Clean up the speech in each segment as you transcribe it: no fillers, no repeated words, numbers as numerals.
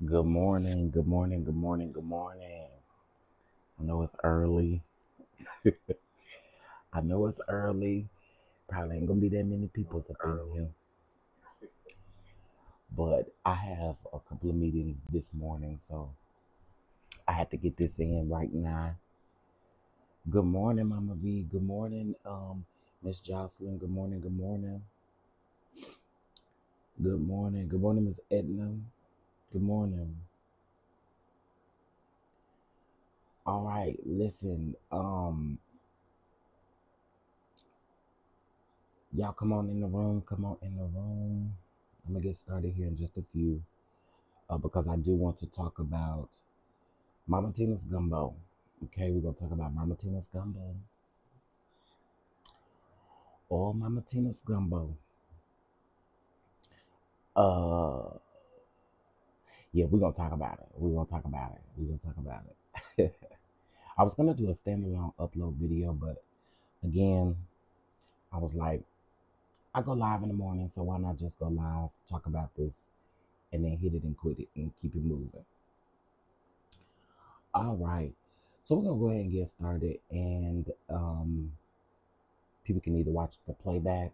Good morning, good morning, good morning, good morning. I know it's early. I know it's early. Probably ain't gonna be that many people up in here. But I have a couple of meetings this morning, so I had to get this in right now. Good morning, Mama V. Good morning, Miss Jocelyn. Good morning, good morning. Good morning. Good morning, Miss Edna. Good morning. All right, listen. Y'all come on in the room. Come on in the room. I'm gonna get started here in just a few, because I do want to talk about Mama Tina's gumbo. Okay, we're gonna talk about Mama Tina's gumbo. Or Mama Tina's gumbo. Uh, yeah, we're gonna talk about it. We're gonna talk about it. We're gonna talk about it. I was gonna do a standalone upload video, but again, I was like, I go live in the morning, so why not just go live, talk about this, and then hit it and quit it and keep it moving. All right. So we're gonna go ahead and get started, and people can either watch the playback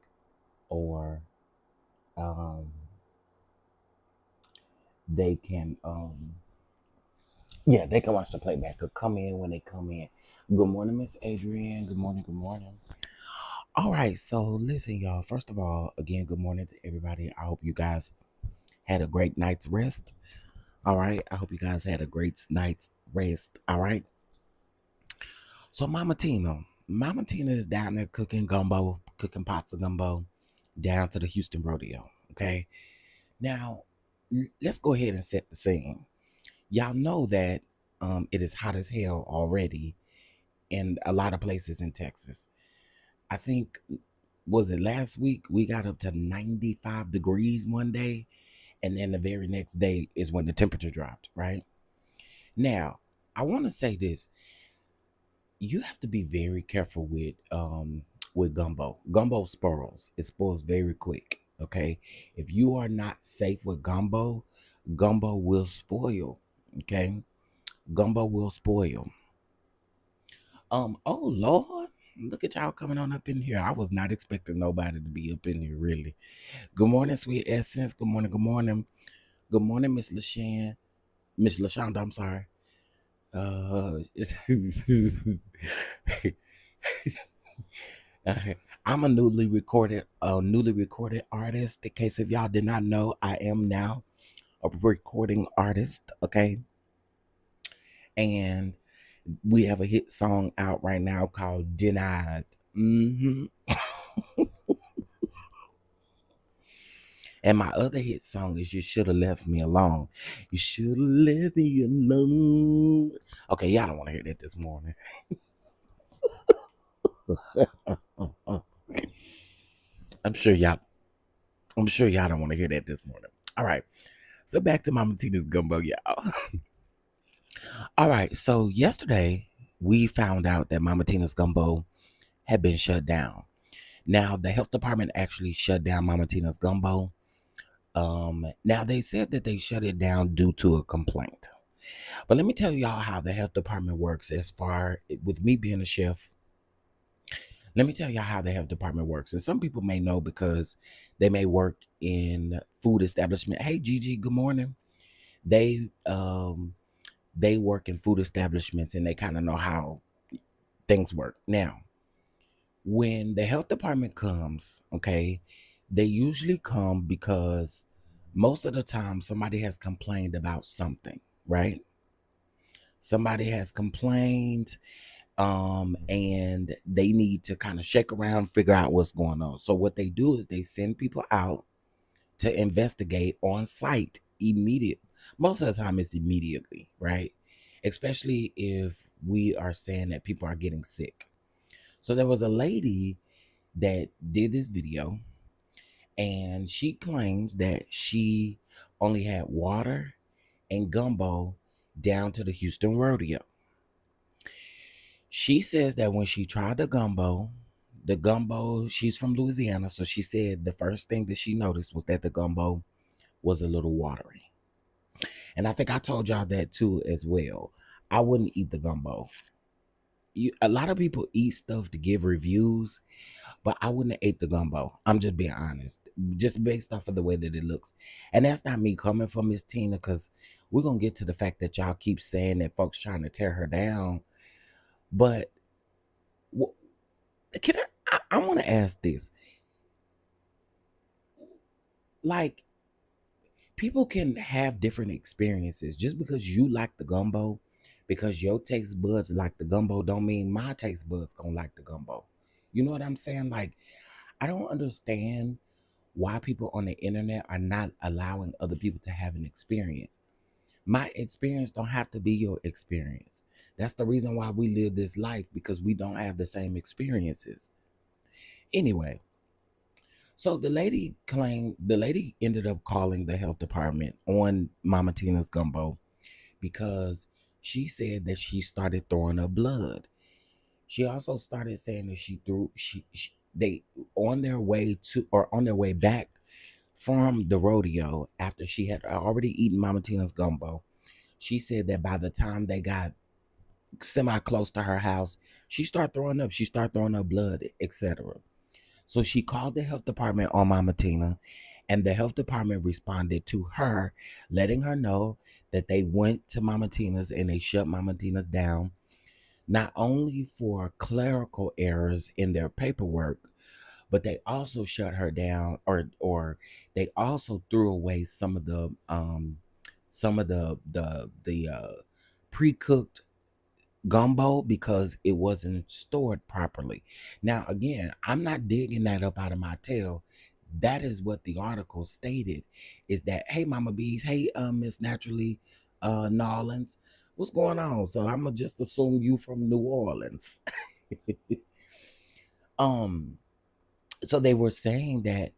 or um, they can yeah, they can watch the playback or come in when they come in. Good morning, Miss Adrienne. Good morning, good morning. All right, so listen, y'all. First of all, again, good morning to everybody. I hope you guys had a great night's rest. All right. I hope you guys had a great night's rest. All right. So Mama Tina is down there cooking gumbo, cooking pots of gumbo down to the Houston rodeo. Okay. Now, let's go ahead and set the scene. Y'all know that it is hot as hell already in a lot of places in Texas. I think, was it last week? We got up to 95 degrees one day, and then the very next day is when the temperature dropped, right? Now, I want to say this. You have to be very careful with gumbo. Gumbo spoils. It spoils very quick. Okay. If you are not safe with gumbo, gumbo will spoil. Okay. Gumbo will spoil. Oh Lord. Look at y'all coming on up in here. I was not expecting nobody to be up in here, really. Good morning, sweet essence. Good morning, good morning. Good morning, Miss LaShan. Miss LaShonda, I'm sorry. Uh, I'm a newly recorded artist. In case if y'all did not know, I am now a recording artist. Okay, and we have a hit song out right now called "Denied." And my other hit song is "You Should Have Left Me Alone." You should have left me alone. Okay, y'all don't want to hear that this morning. I'm sure y'all. I'm sure y'all don't want to hear that this morning. All right. So back to Mama Tina's gumbo, y'all. All right. So yesterday we found out that Mama Tina's gumbo had been shut down. Now the health department actually shut down Mama Tina's gumbo. Now they said that they shut it down due to a complaint. But let me tell y'all how the health department works as far with me being a chef. Let me tell y'all how the health department works. And some people may know because they may work in food establishment. Hey Gigi, good morning. They they work in food establishments and they kind of know how things work. Now, when the health department comes, okay, they usually come because most of the time somebody has complained about something, right? Somebody has complained, and they need to kind of shake around, figure out what's going on. So what they do is they send people out to investigate on site immediate. Most of the time it's immediately, right? Especially if we are saying that people are getting sick. So there was a lady that did this video and she claims that she only had water and gumbo down to the Houston rodeo. She says that when she tried the gumbo, she's from Louisiana, so she said the first thing that she noticed was that the gumbo was a little watery. And I think I told y'all that too as well. I wouldn't eat the gumbo. A lot of people eat stuff to give reviews, but I wouldn't have ate the gumbo. I'm just being honest, just based off of the way that it looks. And that's not me coming from Miss Tina, because we're gonna get to the fact that y'all keep saying that folks trying to tear her down. But can I want to ask this: like, people can have different experiences. Just because you like the gumbo, because your taste buds like the gumbo, don't mean my taste buds gonna like the gumbo. You know what I'm saying? Like, I don't understand why people on the internet are not allowing other people to have an experience. My experience don't have to be your experience. That's the reason why we live this life, because we don't have the same experiences. Anyway, so the lady ended up calling the health department on Mama Tina's gumbo because she said that she started throwing up blood. She also started saying that they on their way to, or on their way back from the rodeo, after she had already eaten Mama Tina's gumbo. She said that by the time they got semi close to her house, she started throwing up. She started throwing up blood, etc. So she called the health department on Mama Tina, and the health department responded to her, letting her know that they went to Mama Tina's and they shut Mama Tina's down, not only for clerical errors in their paperwork, but they also shut her down, or they also threw away some of the pre-cooked gumbo because it wasn't stored properly. Now, again, I'm not digging that up out of my tail. That is what the article stated, is that, hey, Mama Bees, hey, Miss Naturally Nolans, what's going on? So I'm gonna just assume you from New Orleans. um, so they were saying that,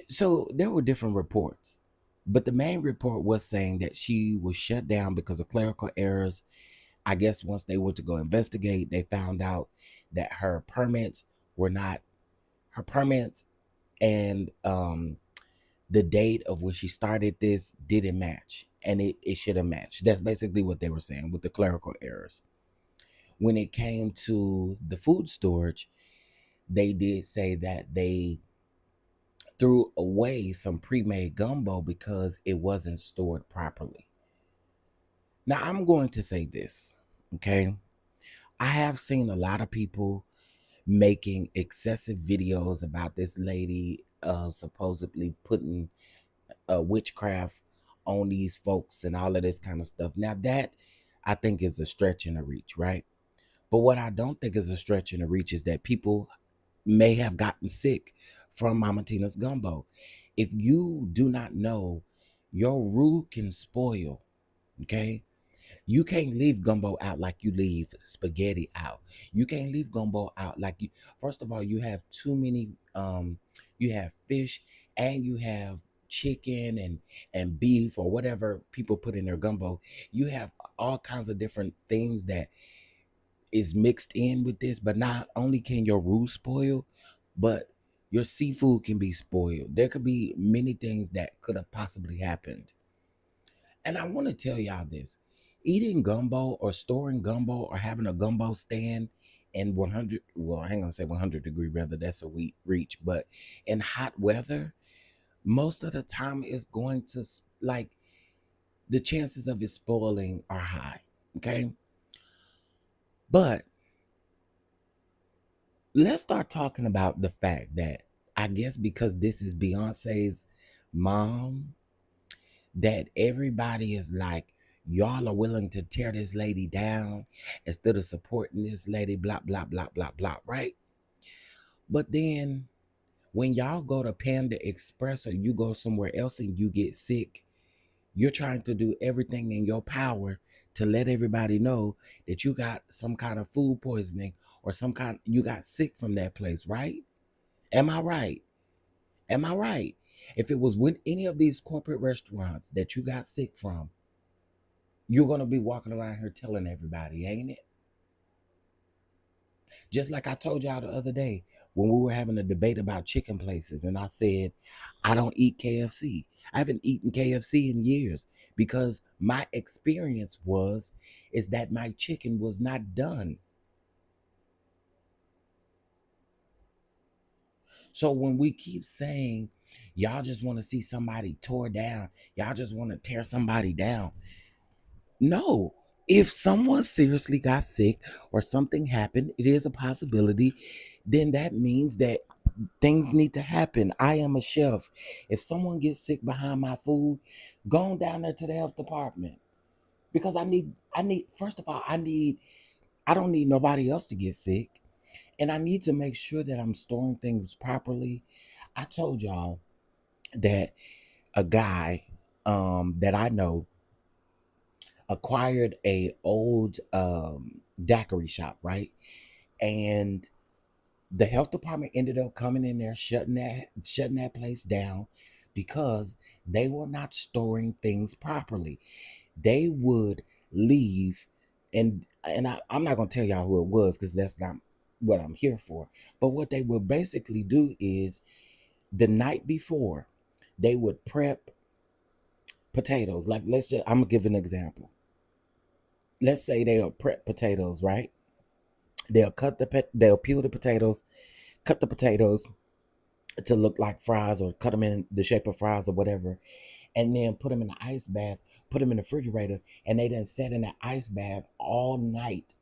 so there were different reports, but the main report was saying that she was shut down because of clerical errors. I guess once they went to go investigate, they found out that her permits and the date of when she started this didn't match, and it should have matched. That's basically what they were saying with the clerical errors. When it came to the food storage, they did say that they threw away some pre-made gumbo because it wasn't stored properly. Now, I'm going to say this, okay? I have seen a lot of people making excessive videos about this lady supposedly putting witchcraft on these folks and all of this kind of stuff. Now, that I think is a stretch and a reach, right? But what I don't think is a stretch and a reach is that people may have gotten sick from Mama Tina's gumbo. If you do not know, your roux can spoil, okay? You can't leave gumbo out like you leave spaghetti out. You can't leave gumbo out like you. First of all, you have too many. You have fish and you have chicken and beef or whatever people put in their gumbo. You have all kinds of different things that is mixed in with this. But not only can your roux spoil, but your seafood can be spoiled. There could be many things that could have possibly happened. And I want to tell y'all this: eating gumbo or storing gumbo or having a gumbo stand in 100, well, I ain't gonna say 100-degree weather, that's a weak reach, but in hot weather, most of the time it's going to, like, the chances of it spoiling are high. Okay. But let's start talking about the fact that, I guess because this is Beyonce's mom, that everybody is like, y'all are willing to tear this lady down instead of supporting this lady, blah, blah, blah, blah, blah, right? But then when y'all go to Panda Express or you go somewhere else and you get sick, you're trying to do everything in your power to let everybody know that you got some kind of food poisoning or you got sick from that place, right? Am I right? Am I right? If it was with any of these corporate restaurants that you got sick from, you're going to be walking around here telling everybody, ain't it? Just like I told y'all the other day when we were having a debate about chicken places, and I said, I don't eat KFC. I haven't eaten KFC in years because my experience is that my chicken was not done. So when we keep saying y'all just want to see somebody tore down, y'all just want to tear somebody down. No. If someone seriously got sick or something happened, it is a possibility, then that means that things need to happen. I am a chef. If someone gets sick behind my food, go on down there to the health department. Because first of all, I don't need nobody else to get sick. And I need to make sure that I'm storing things properly. I told y'all that a guy that I know acquired a old daiquiri shop, right? And the health department ended up coming in there, shutting that place down because they were not storing things properly. They would leave, I'm not gonna tell y'all who it was because that's not what I'm here for. But what they would basically do is the night before, they would prep potatoes. Like I'm gonna give an example. Let's say they'll prep potatoes, right? They'll peel the potatoes, cut the potatoes to look like fries, or cut them in the shape of fries or whatever, and then put them in the ice bath, put them in the refrigerator, and they then set in that ice bath all night,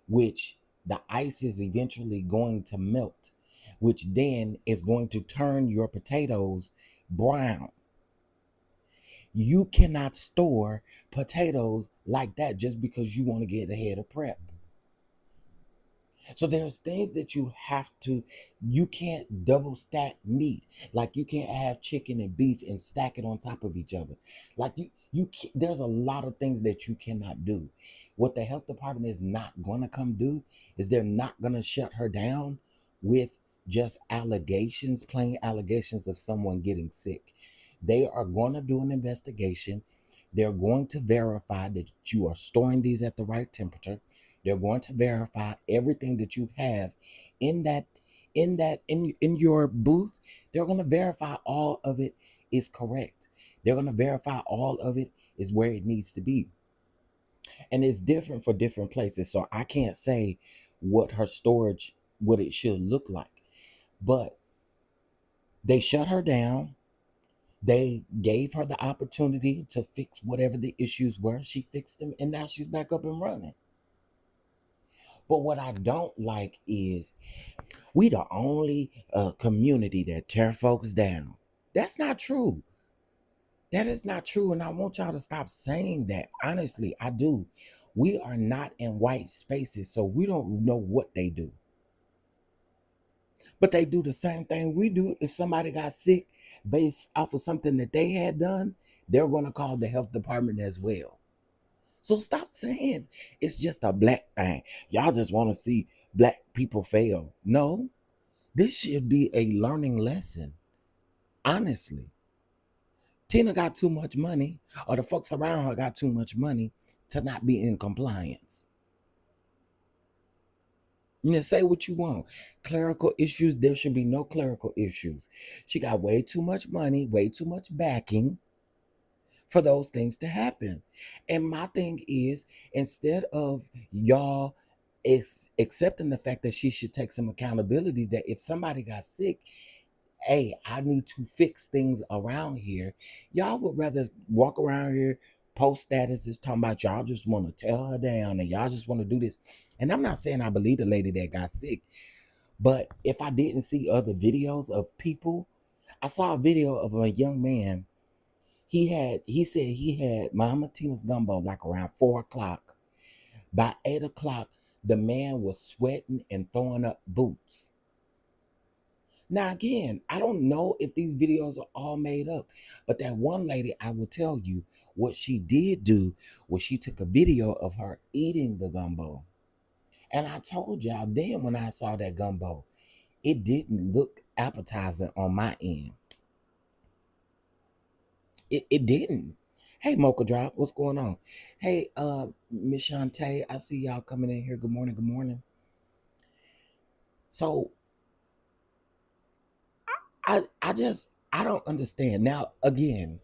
which the ice is eventually going to melt, which then is going to turn your potatoes brown. You cannot store potatoes like that just because you want to get ahead of prep. So there's things that you can't double stack meat. Like you can't have chicken and beef and stack it on top of each other. Like there's a lot of things that you cannot do. What the health department is not going to come do is they're not going to shut her down with just allegations, plain allegations of someone getting sick. They are going to do an investigation. They're going to verify that you are storing these at the right temperature. They're going to verify everything that you have in in your booth. They're going to verify all of it is correct. They're going to verify all of it is where it needs to be. And it's different for different places. So I can't say what her storage, what it should look like. But they shut her down. They gave her the opportunity to fix whatever the issues were. She fixed them, and now she's back up and running. But what I don't like is we the only community that tear folks down. That's not true. That is not true. And I want y'all to stop saying that. Honestly, I do. We are not in white spaces, so we don't know what they do. But they do the same thing we do. If somebody got sick based off of something that they had done, they're going to call the health department as well. So stop saying it's just a black thing. Y'all just want to see black people fail. No, this should be a learning lesson. Honestly, Tina got too much money, or the folks around her got too much money to not be in compliance. You know, say what you want. Clerical issues, there should be no clerical issues. She got way too much money, way too much backing for those things to happen. And my thing is, instead of y'all accepting the fact that she should take some accountability, that if somebody got sick, hey, I need to fix things around here. Y'all would rather walk around here, post statuses talking about y'all just want to tear her down and y'all just want to do this. And I'm not saying I believe the lady that got sick, but if I didn't see other videos of people, I saw a video of a young man. He said he had Mama Tina's gumbo like around 4 o'clock. By 8 o'clock, the man was sweating and throwing up boots. Now, again, I don't know if these videos are all made up, but that one lady, I will tell you what she did do was she took a video of her eating the gumbo. And I told y'all then when I saw that gumbo, it didn't look appetizing on my end. It didn't. Hey, Mocha Drop, what's going on? Hey, Miss Shantae, I see y'all coming in here. Good morning, good morning. So I don't understand. Now again,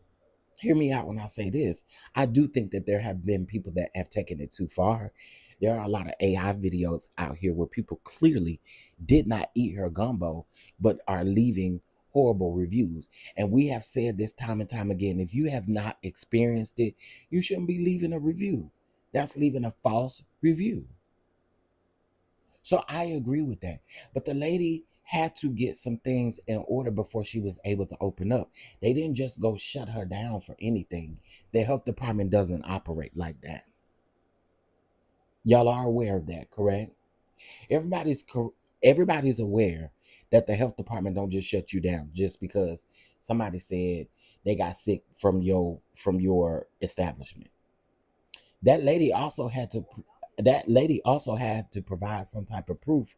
hear me out when I say this. I do think that there have been people that have taken it too far. There are a lot of AI videos out here where people clearly did not eat her gumbo, but are leaving horrible reviews. And we have said this time and time again, if you have not experienced it, you shouldn't be leaving a review. That's leaving a false review. So I agree with that. But the lady had to get some things in order before she was able to open up. They didn't just go shut her down for anything. The health department doesn't operate like that. Y'all are aware of that, correct? Everybody's everybody's aware that the health department don't just shut you down just because somebody said they got sick from your establishment. That lady also had to provide some type of proof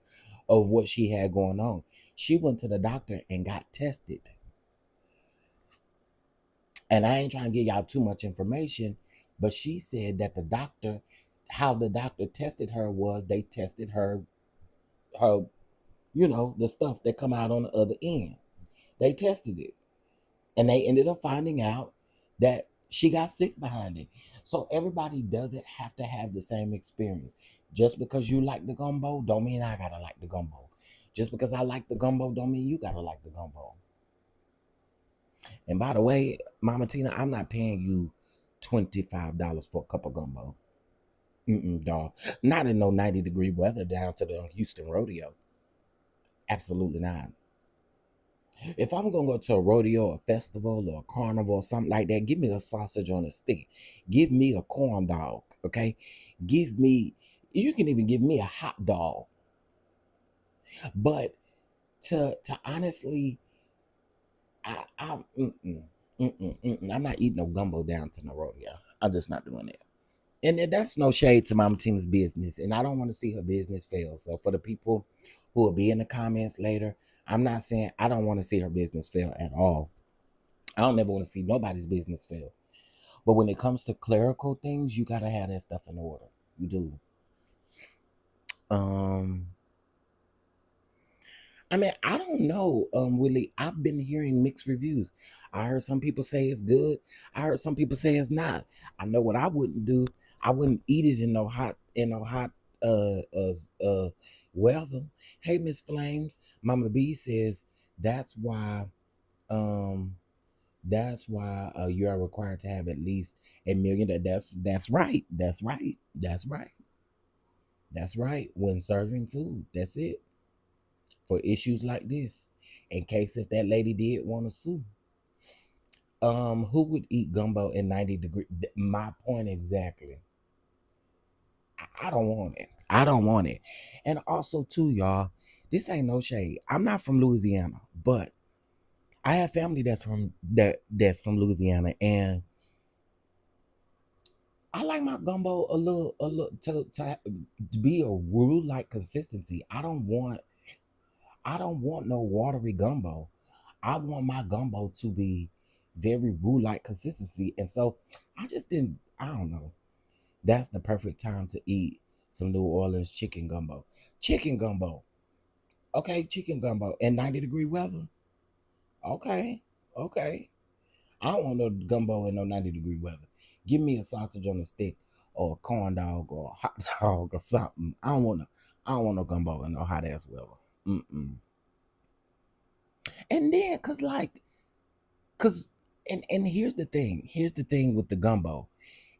of what she had going on. She went to the doctor and got tested. And I ain't trying to give y'all too much information, but she said that how the doctor tested her was they tested her, the stuff that come out on the other end. They tested it. And they ended up finding out that she got sick behind it. So everybody doesn't have to have the same experience. Just because you like the gumbo don't mean I gotta like the gumbo. Just because I like the gumbo don't mean you gotta like the gumbo. And by the way, Mama Tina, I'm not paying you $25 for a cup of gumbo. Dog. Not in no 90-degree weather down to the Houston rodeo. Absolutely not. If I'm gonna go to a rodeo, a festival, or a carnival, or something like that, give me a sausage on a stick. Give me a corn dog. Okay, give me. You can even give me a hot dog. But to honestly, I'm not eating no gumbo down to no rodeo. I'm just not doing it. And that's no shade to Mama Tina's business, and I don't want to see her business fail. So for the people who will be in the comments later, I'm not saying I don't want to see her business fail at all. I don't ever want to see nobody's business fail. But when it comes to clerical things, you gotta have that stuff in order. You do. Um, I mean, I don't know, Willie. I've been hearing mixed reviews. I heard some people say it's good. I heard some people say it's not. I know what I wouldn't do. I wouldn't eat it in no hot weather. Hey, Miss Flames, Mama B says that's why um you are required to have at least a million. That's right. That's right. That's right. That's right. When serving food, that's it. For issues like this, in case if that lady did want to sue. Who would eat gumbo in 90 degrees? My point exactly. I don't want it. I don't want it. And also too, y'all, this ain't no shade. I'm not from Louisiana, but I have family that's from Louisiana, and I like my gumbo a little to be a rule like consistency. I don't want no watery gumbo. I want my gumbo to be very roux like consistency. And so I just didn't, I don't know. That's the perfect time to eat some New Orleans chicken gumbo. Chicken gumbo. Okay, chicken gumbo in 90-degree weather. Okay, okay. I don't want no gumbo in no 90-degree weather. Give me a sausage on a stick or a corn dog or a hot dog or something. I don't want no gumbo in no hot ass weather. Mm-mm. And then, cause, and here's the thing with the gumbo,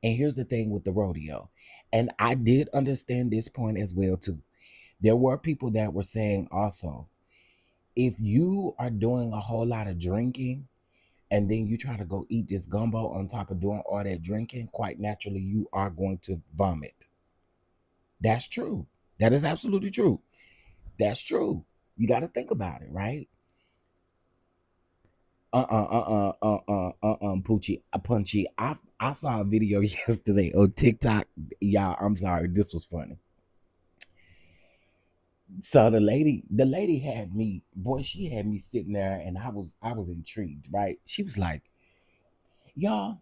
and here's the thing with the rodeo, and I did understand this point as well too. There were people that were saying also, if you are doing a whole lot of drinking, and then you try to go eat this gumbo on top of doing all that drinking, quite naturally you are going to vomit. That's true. That is absolutely true. That's true. You got to think about it, right? Poochie, Punchy. I saw a video yesterday on TikTok. Y'all, I'm sorry, this was funny. So the lady had me, boy, she had me sitting there, and I was intrigued, right? She was like, y'all,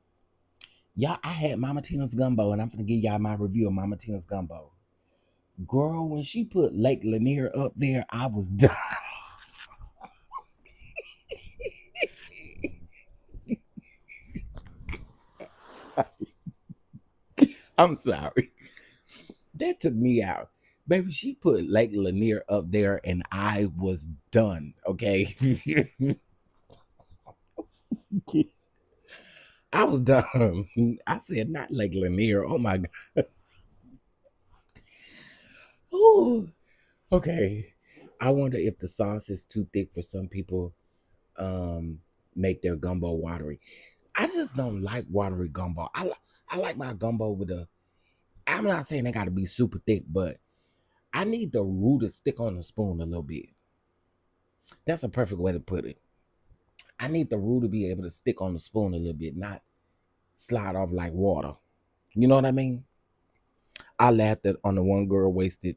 I had Mama Tina's gumbo, and I'm gonna give y'all my review of Mama Tina's gumbo. Girl, when she put Lake Lanier up there, I was done. I'm sorry. That took me out. Baby, she put Lake Lanier up there and I was done. Okay. I was done. I said not Lake Lanier. Oh my god. Ooh. Okay. I wonder if the sauce is too thick for some people. Um, make their gumbo watery. I just don't like watery gumbo. I like my gumbo with a. I'm not saying they got to be super thick, but I need the roux to stick on the spoon a little bit. That's a perfect way to put it. I need the roux to be able to stick on the spoon a little bit, not slide off like water. You know what I mean? I laughed at on the one girl wasted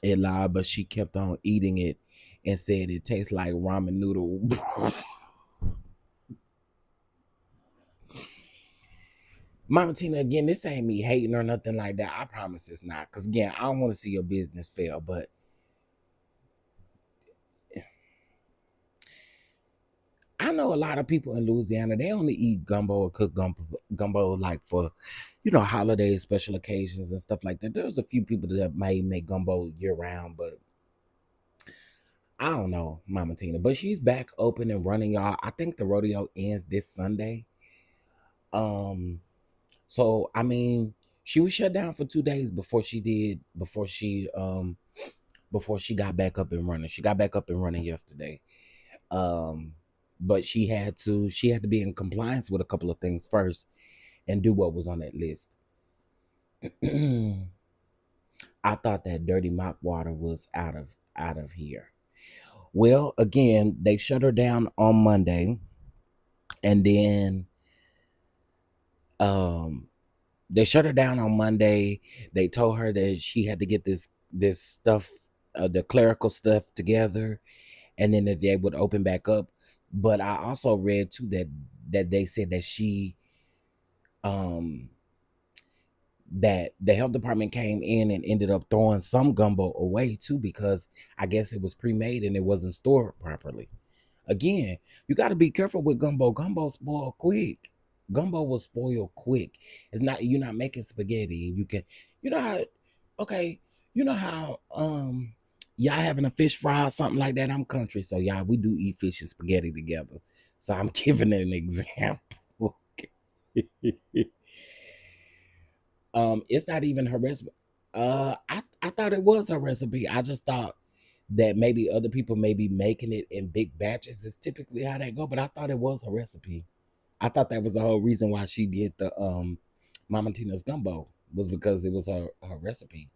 it live, but she kept on eating it and said it tastes like ramen noodle. Mama Tina, again, this ain't me hating or nothing like that. I promise it's not. Because, again, I don't want to see your business fail. But I know a lot of people in Louisiana, they only eat gumbo or cook gumbo like for, holidays, special occasions, and stuff like that. There's a few people that may make gumbo year round, but I don't know, Mama Tina. But she's back open and running, y'all. I think the rodeo ends this Sunday. Um, so I mean, she was shut down for 2 days before she got back up and running. She got back up and running yesterday. Um, but she had to be in compliance with a couple of things first and do what was on that list. I thought that dirty mop water was out of here. Well, again, they shut her down on Monday, and then um they shut her down on Monday. They told her that she had to get this stuff, the clerical stuff together, and then that they would open back up. But I also read too that they said that um that the health department came in and ended up throwing some gumbo away too, because I guess it was pre-made and it wasn't stored properly. Again, you got to be careful with gumbo. Gumbo spoil quick. Gumbo will spoil quick. It's not you're not making spaghetti and you know how okay, you know how y'all having a fish fry or something like that. I'm country, so y'all we do eat fish and spaghetti together. So I'm giving an example. It's not even her recipe. I thought it was her recipe. I just thought that maybe other people may be making it in big batches. Is typically how that go, but I thought it was her recipe. I thought that was the whole reason why she did the Mama Tina's gumbo was because it was her recipe.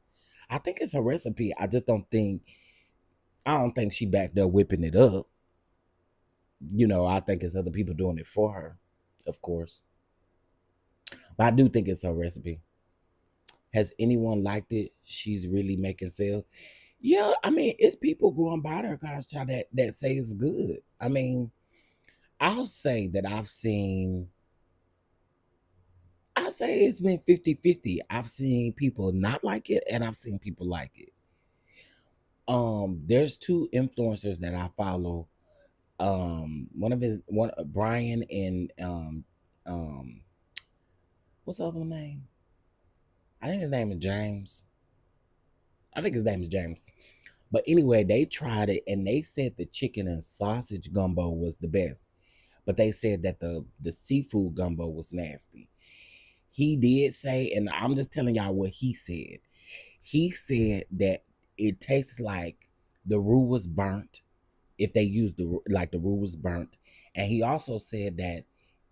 I think it's her recipe. I don't think she back there whipping it up. I think it's other people doing it for her, of course. But I do think it's her recipe. Has anyone liked it? She's really making sales. Yeah, I mean, it's people going by there, guys, child, that say it's good. I mean, I'll say that I say it's been 50-50. I've seen people not like it and I've seen people like it. There's two influencers that I follow. One Brian and um what's the other name? I think his name is James. I think his name is James. But anyway, they tried it and they said the chicken and sausage gumbo was the best. But they said that the seafood gumbo was nasty. He did say, and I'm just telling y'all what he said. He said that it tastes like the roux was burnt if they used the roux was burnt, and he also said that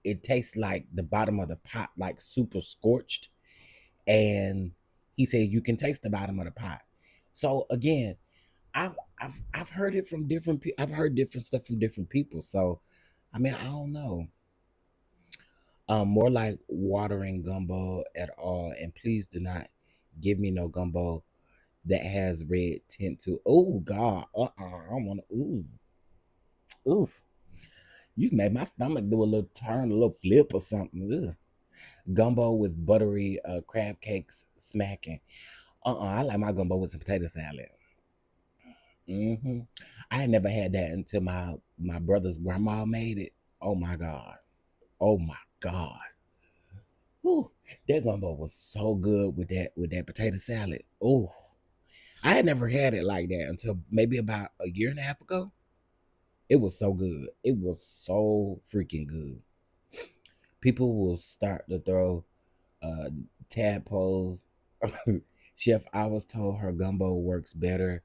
it tastes like the bottom of the pot like super scorched, and he said you can taste the bottom of the pot. So again, I've heard it from different people. I've heard different stuff from different people. So I mean, I don't know. More like watering gumbo at all. And please do not give me no gumbo that has red tint to. Oh God, I don't want to. Ooh, oof. You made my stomach do a little turn, a little flip or something. Ugh. Gumbo with buttery crab cakes smacking. I like my gumbo with some potato salad. I had never had that until my brother's grandma made it. Oh my god. Oh my god. Whew. That gumbo was so good with that potato salad. Oh, I had never had it like that until maybe about a year and a half ago. It was so good. It was so freaking good. People will start to throw uh tadpoles. Chef, I was told her gumbo works better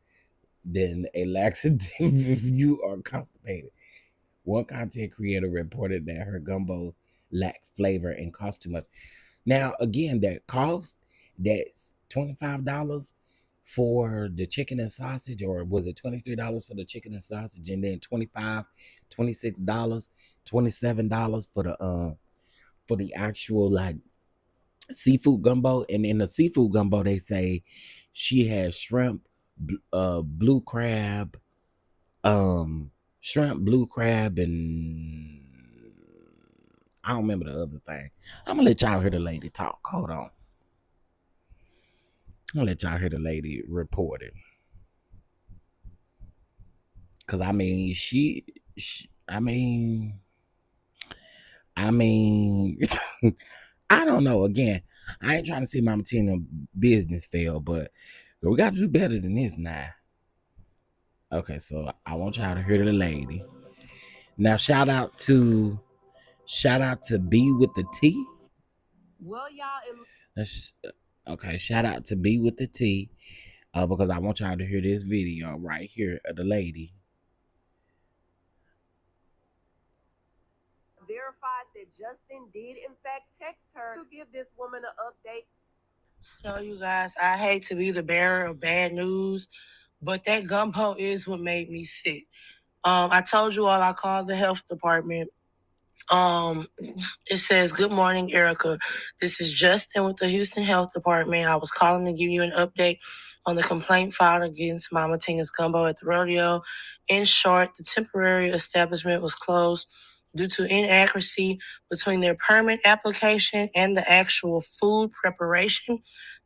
than a laxative if you are constipated. One content creator reported that her gumbo lacked flavor and cost too much. Now, again, that cost, that's $25 for the chicken and sausage, or was it $23 for the chicken and sausage, and then 25, $26, $27 for the actual like seafood gumbo. And in the seafood gumbo, they say she has blue crab, shrimp, blue crab, and I don't remember the other thing. I'm gonna let y'all hear the lady talk. Hold on. I'm gonna let y'all hear the lady report it. Cause I mean, I mean, I mean, I don't know. Again, I ain't trying to see Mama Tina business fail, but we got to do better than this now. Okay, so I want y'all to hear the lady. Now, shout out to B with the T. Well, y'all. Okay, shout out to B with the T. Because I want y'all to hear this video right here of the lady. Verified that Justin did in fact text her to give this woman an update. So you guys, I hate to be the bearer of bad news, but that gumbo is what made me sick. I told you all I called the health department. It says, "Good morning, Erica. This is Justin with the Houston Health Department. I was calling to give you an update on the complaint filed against Mama Tina's Gumbo at the rodeo. In short, the temporary establishment was closed due to inaccuracy between their permit application and the actual food preparation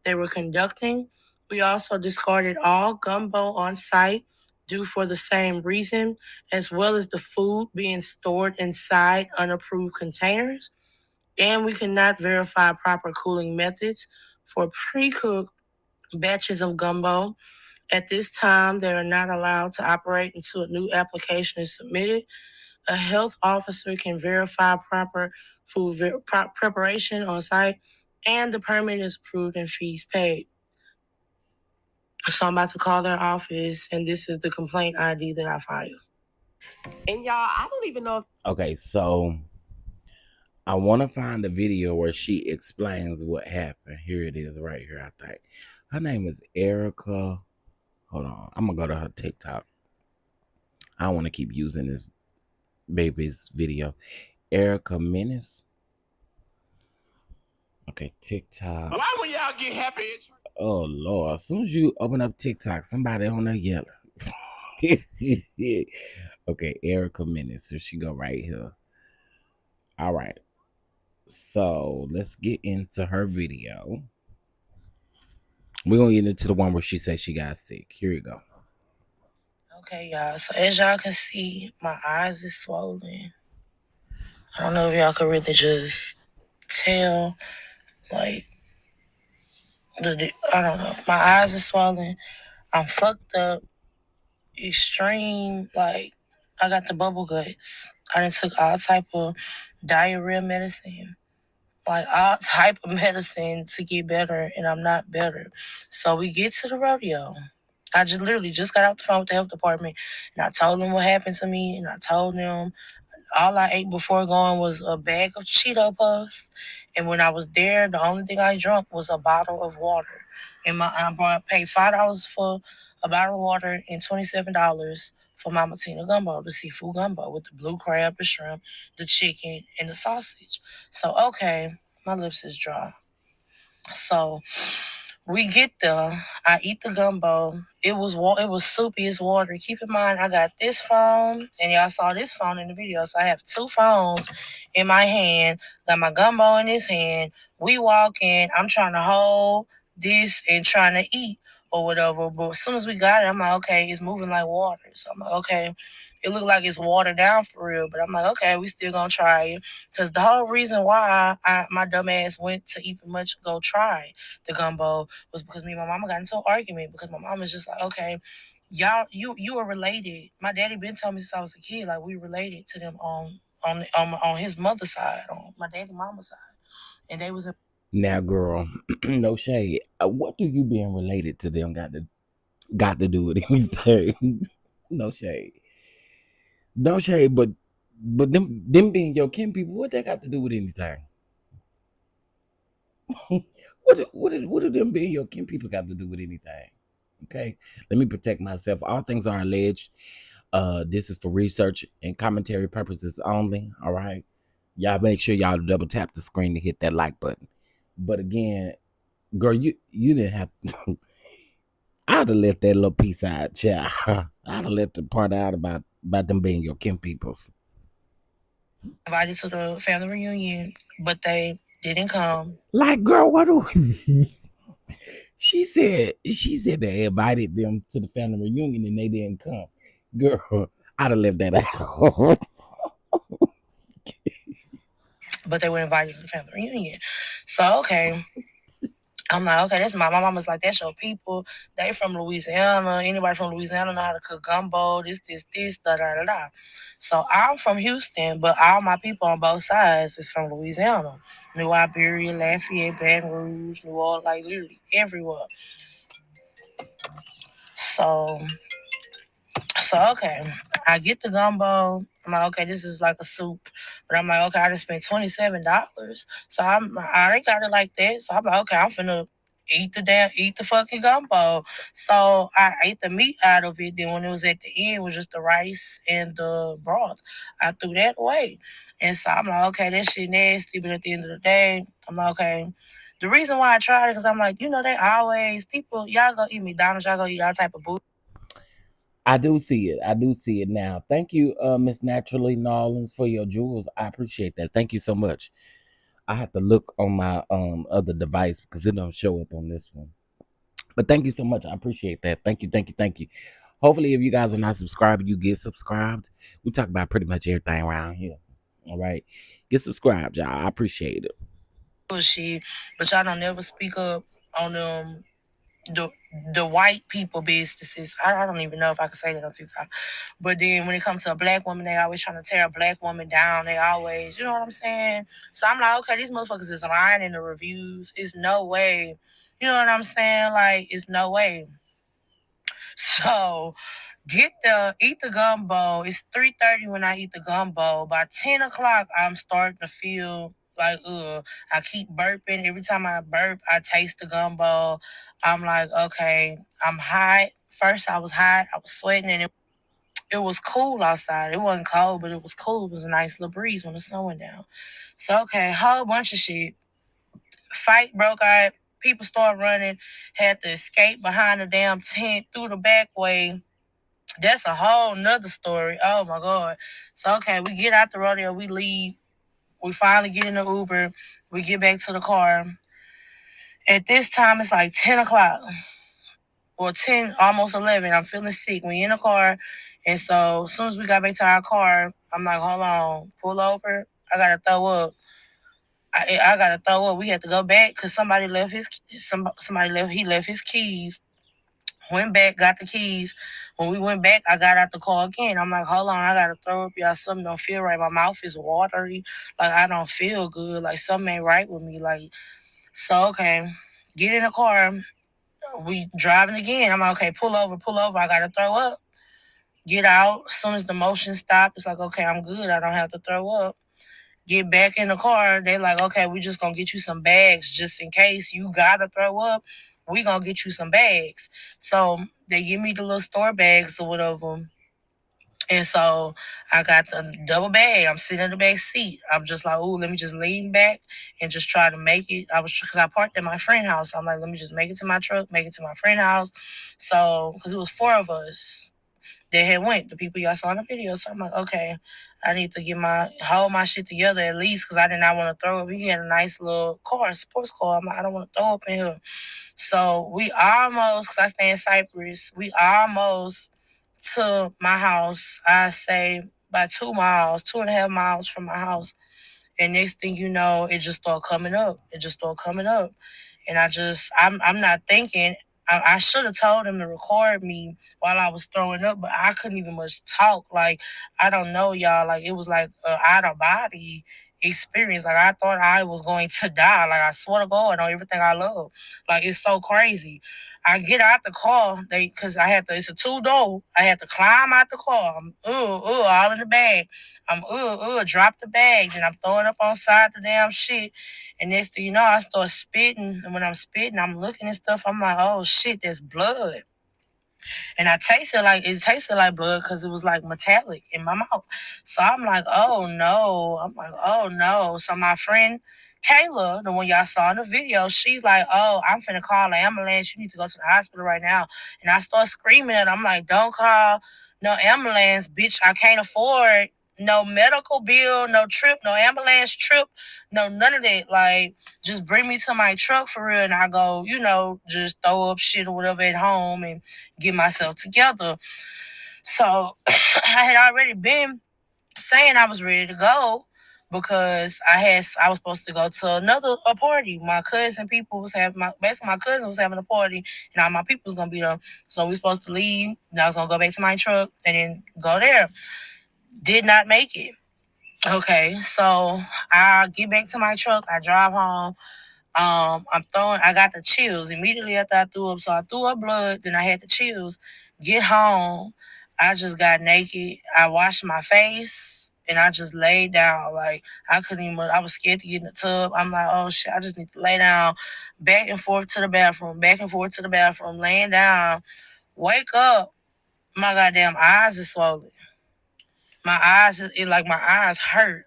they were conducting. We also discarded all gumbo on site due for the same reason, as well as the food being stored inside unapproved containers. And we cannot verify proper cooling methods for pre-cooked batches of gumbo. At this time, they are not allowed to operate until a new application is submitted. A health officer can verify proper food preparation on site, and the permit is approved and fees paid." So I'm about to call their office, and this is the complaint ID that I filed. And y'all, I don't even know if Okay, so I want to find the video where she explains what happened. Here it is, right here. I think her name is Erica. Hold on, I'm gonna go to her TikTok. I don't want to keep using this baby's video. Erica Menace. Okay, TikTok. Why when y'all get happy? Oh Lord! As soon as you open up TikTok, somebody on there yelling. Okay, Erica Menace. So she go right here. All right. So let's get into her video. We're gonna get into the one where she said she got sick. Here you go. Okay, y'all. So as y'all can see, my eyes is swollen. I don't know if y'all could really just tell, like, I don't know. My eyes are swollen. I'm fucked up. Extreme, like, I got the bubble guts. I done took all type of diarrhea medicine, like all type of medicine to get better, and I'm not better. So we get to the rodeo. I just literally just got off the phone with the health department, and I told them what happened to me, and I told them all I ate before going was a bag of Cheeto Puffs. And when I was there, the only thing I drank was a bottle of water. And I paid $5 for a bottle of water and $27 for Mama Tina Gumbo, the seafood gumbo with the blue crab, the shrimp, the chicken, and the sausage. So, okay, my lips is dry. So we get there. I eat the gumbo. It was soupy as water. Keep in mind, I got this phone, and y'all saw this phone in the video. So I have two phones in my hand. Got my gumbo in this hand. We walk in. I'm trying to hold this and trying to eat or whatever. But as soon as we got it, I'm like, okay, it's moving like water. So I'm like, okay, it looked like it's watered down for real. But I'm like, okay, we still gonna try it. Because the whole reason why my dumb ass went to even much go try the gumbo was because me and my mama got into an argument because my mom was just like, okay, y'all, you are related. My daddy been telling me since I was a kid, like we related to them on his mother's side, on my daddy mama's side, and they was Now, girl, no shade. What do you being related to them got to do with anything? No shade. No shade, but them being your kin people, what they got to do with anything? What do them being your kin people got to do with anything? Okay, let me protect myself. All things are alleged. This is for research and commentary purposes only. All right, y'all make sure y'all double tap the screen to hit that like button. But again, girl, you didn't have. I'd have left that little piece out, child. I'd have left the part out about them being your kin peoples. invited to the family reunion, but they didn't come. Like, girl, what do she said they invited them to the family reunion and they didn't come. Girl, I'd have left that out. But they were invited to the family reunion. So okay. I'm like, okay, that's my mama's like, that's your people. They from Louisiana. Anybody from Louisiana know how to cook gumbo, this, da da da da. So I'm from Houston, but all my people on both sides is from Louisiana. New Iberia, Lafayette, Baton Rouge, New Orleans, like literally everywhere. So okay, I get the gumbo. I'm like, okay, this is like a soup, but I'm like, okay, I just spent $27, so I already got it like that. So I'm like, okay, I'm finna eat the fucking gumbo. So I ate the meat out of it. Then when it was at the end, it was just the rice and the broth. I threw that away, and so I'm like, okay, that shit nasty. But at the end of the day, I'm like, okay. The reason why I tried it because I'm like, they always people y'all go eat McDonald's, y'all go eat all type of booty. I do see it. I do see it now. Thank you, Miss Naturally Nolans, for your jewels. I appreciate that. Thank you so much. I have to look on my other device because it don't show up on this one. But thank you so much. I appreciate that. Thank you, thank you, thank you. Hopefully, if you guys are not subscribed, you get subscribed. We talk about pretty much everything around here. All right. Get subscribed, y'all. I appreciate it. Bullshit, but y'all don't never speak up on the the white people businesses. I don't even know if I can say that on TikTok. But then when it comes to a black woman, they always trying to tear a black woman down. They always, you know what I'm saying? So I'm like, okay, these motherfuckers is lying in the reviews. It's no way. You know what I'm saying? Like, it's no way. So eat the gumbo. It's 3:30 when I eat the gumbo. By 10 o'clock, I'm starting to feel like I keep burping. Every time I burp, I taste the gumbo. I'm like, okay, I'm hot. First, I was hot. I was sweating, and it was cool outside. It wasn't cold, but it was cool. It was a nice little breeze when the sun went down. So okay, whole bunch of shit. Fight broke out. People started running. Had to escape behind the damn tent through the back way. That's a whole nother story. Oh my God. So okay, we get out the rodeo, we leave. We finally get in the Uber. We get back to the car. At this time it's like 10 o'clock. Or 10, almost 11. I'm feeling sick. We in the car. And so as soon as we got back to our car, I'm like, hold on, pull over. I gotta throw up. I gotta throw up. We had to go back because somebody left his keys. Went back, got the keys. When we went back, I got out the car again. I'm like, hold on, I gotta throw up, y'all. Something don't feel right. My mouth is watery. Like I don't feel good. Like something ain't right with me. Like so, okay. Get in the car. We driving again. I'm like, okay, pull over, pull over. I gotta throw up. Get out. As soon as the motion stopped, it's like, okay, I'm good. I don't have to throw up. Get back in the car. They like, okay, we just gonna get you some bags just in case you gotta throw up. We gonna get you some bags. So they give me the little store bags or whatever. And so I got the double bag. I'm sitting in the back seat. I'm just like, ooh, let me just lean back and just try to make it. Because I parked at my friend's house. So I'm like, let me just make it to my truck, make it to my friend's house. So, because it was four of us. they had went, the people y'all saw in the video. So I'm like, okay, I need to hold my shit together at least, because I did not want to throw up. He had a nice little car, sports car. I'm like, I don't want to throw up in here. So we almost, because I stay in Cypress, we almost to my house. I say by 2 miles, 2.5 miles from my house. And next thing you know, it just started coming up. It just started coming up. And I'm not thinking. I should have told him to record me while I was throwing up, but I couldn't even much talk. Like, I don't know, y'all. Like, it was like an out of body experience. Like, I thought I was going to die. Like, I swear to God on everything I love. Like, it's so crazy. I get out the car, because it's a 2-door. I had to climb out the car. I'm all in the bag. I'm drop the bags, and I'm throwing up on side the damn shit. And next thing you know, I start spitting. And when I'm spitting, I'm looking at stuff. I'm like, oh shit, that's blood. And it tasted like blood because it was like metallic in my mouth. So I'm like, oh no. So my friend Kayla, the one y'all saw in the video, she's like, oh, I'm finna call an ambulance. You need to go to the hospital right now. And I start screaming at her. I'm like, don't call no ambulance, bitch. I can't afford no medical bill, no trip, no ambulance trip, no none of that. Like, just bring me to my truck for real, and I go, just throw up shit or whatever at home and get myself together. So I had already been saying I was ready to go because I was supposed to go to a party. My cousin people was having my cousin was having a party, and all my people was gonna be there. So we were supposed to leave. And I was gonna go back to my truck and then go there. Did not make it. Okay, so I get back to my truck. I drive home. I got the chills immediately after I threw up. So I threw up blood, then I had the chills. Get home, I just got naked. I washed my face and I just laid down. Like, I was scared to get in the tub. I'm like, oh shit, I just need to lay down, back and forth to the bathroom, laying down. Wake up, my goddamn eyes are swollen. My eyes hurt.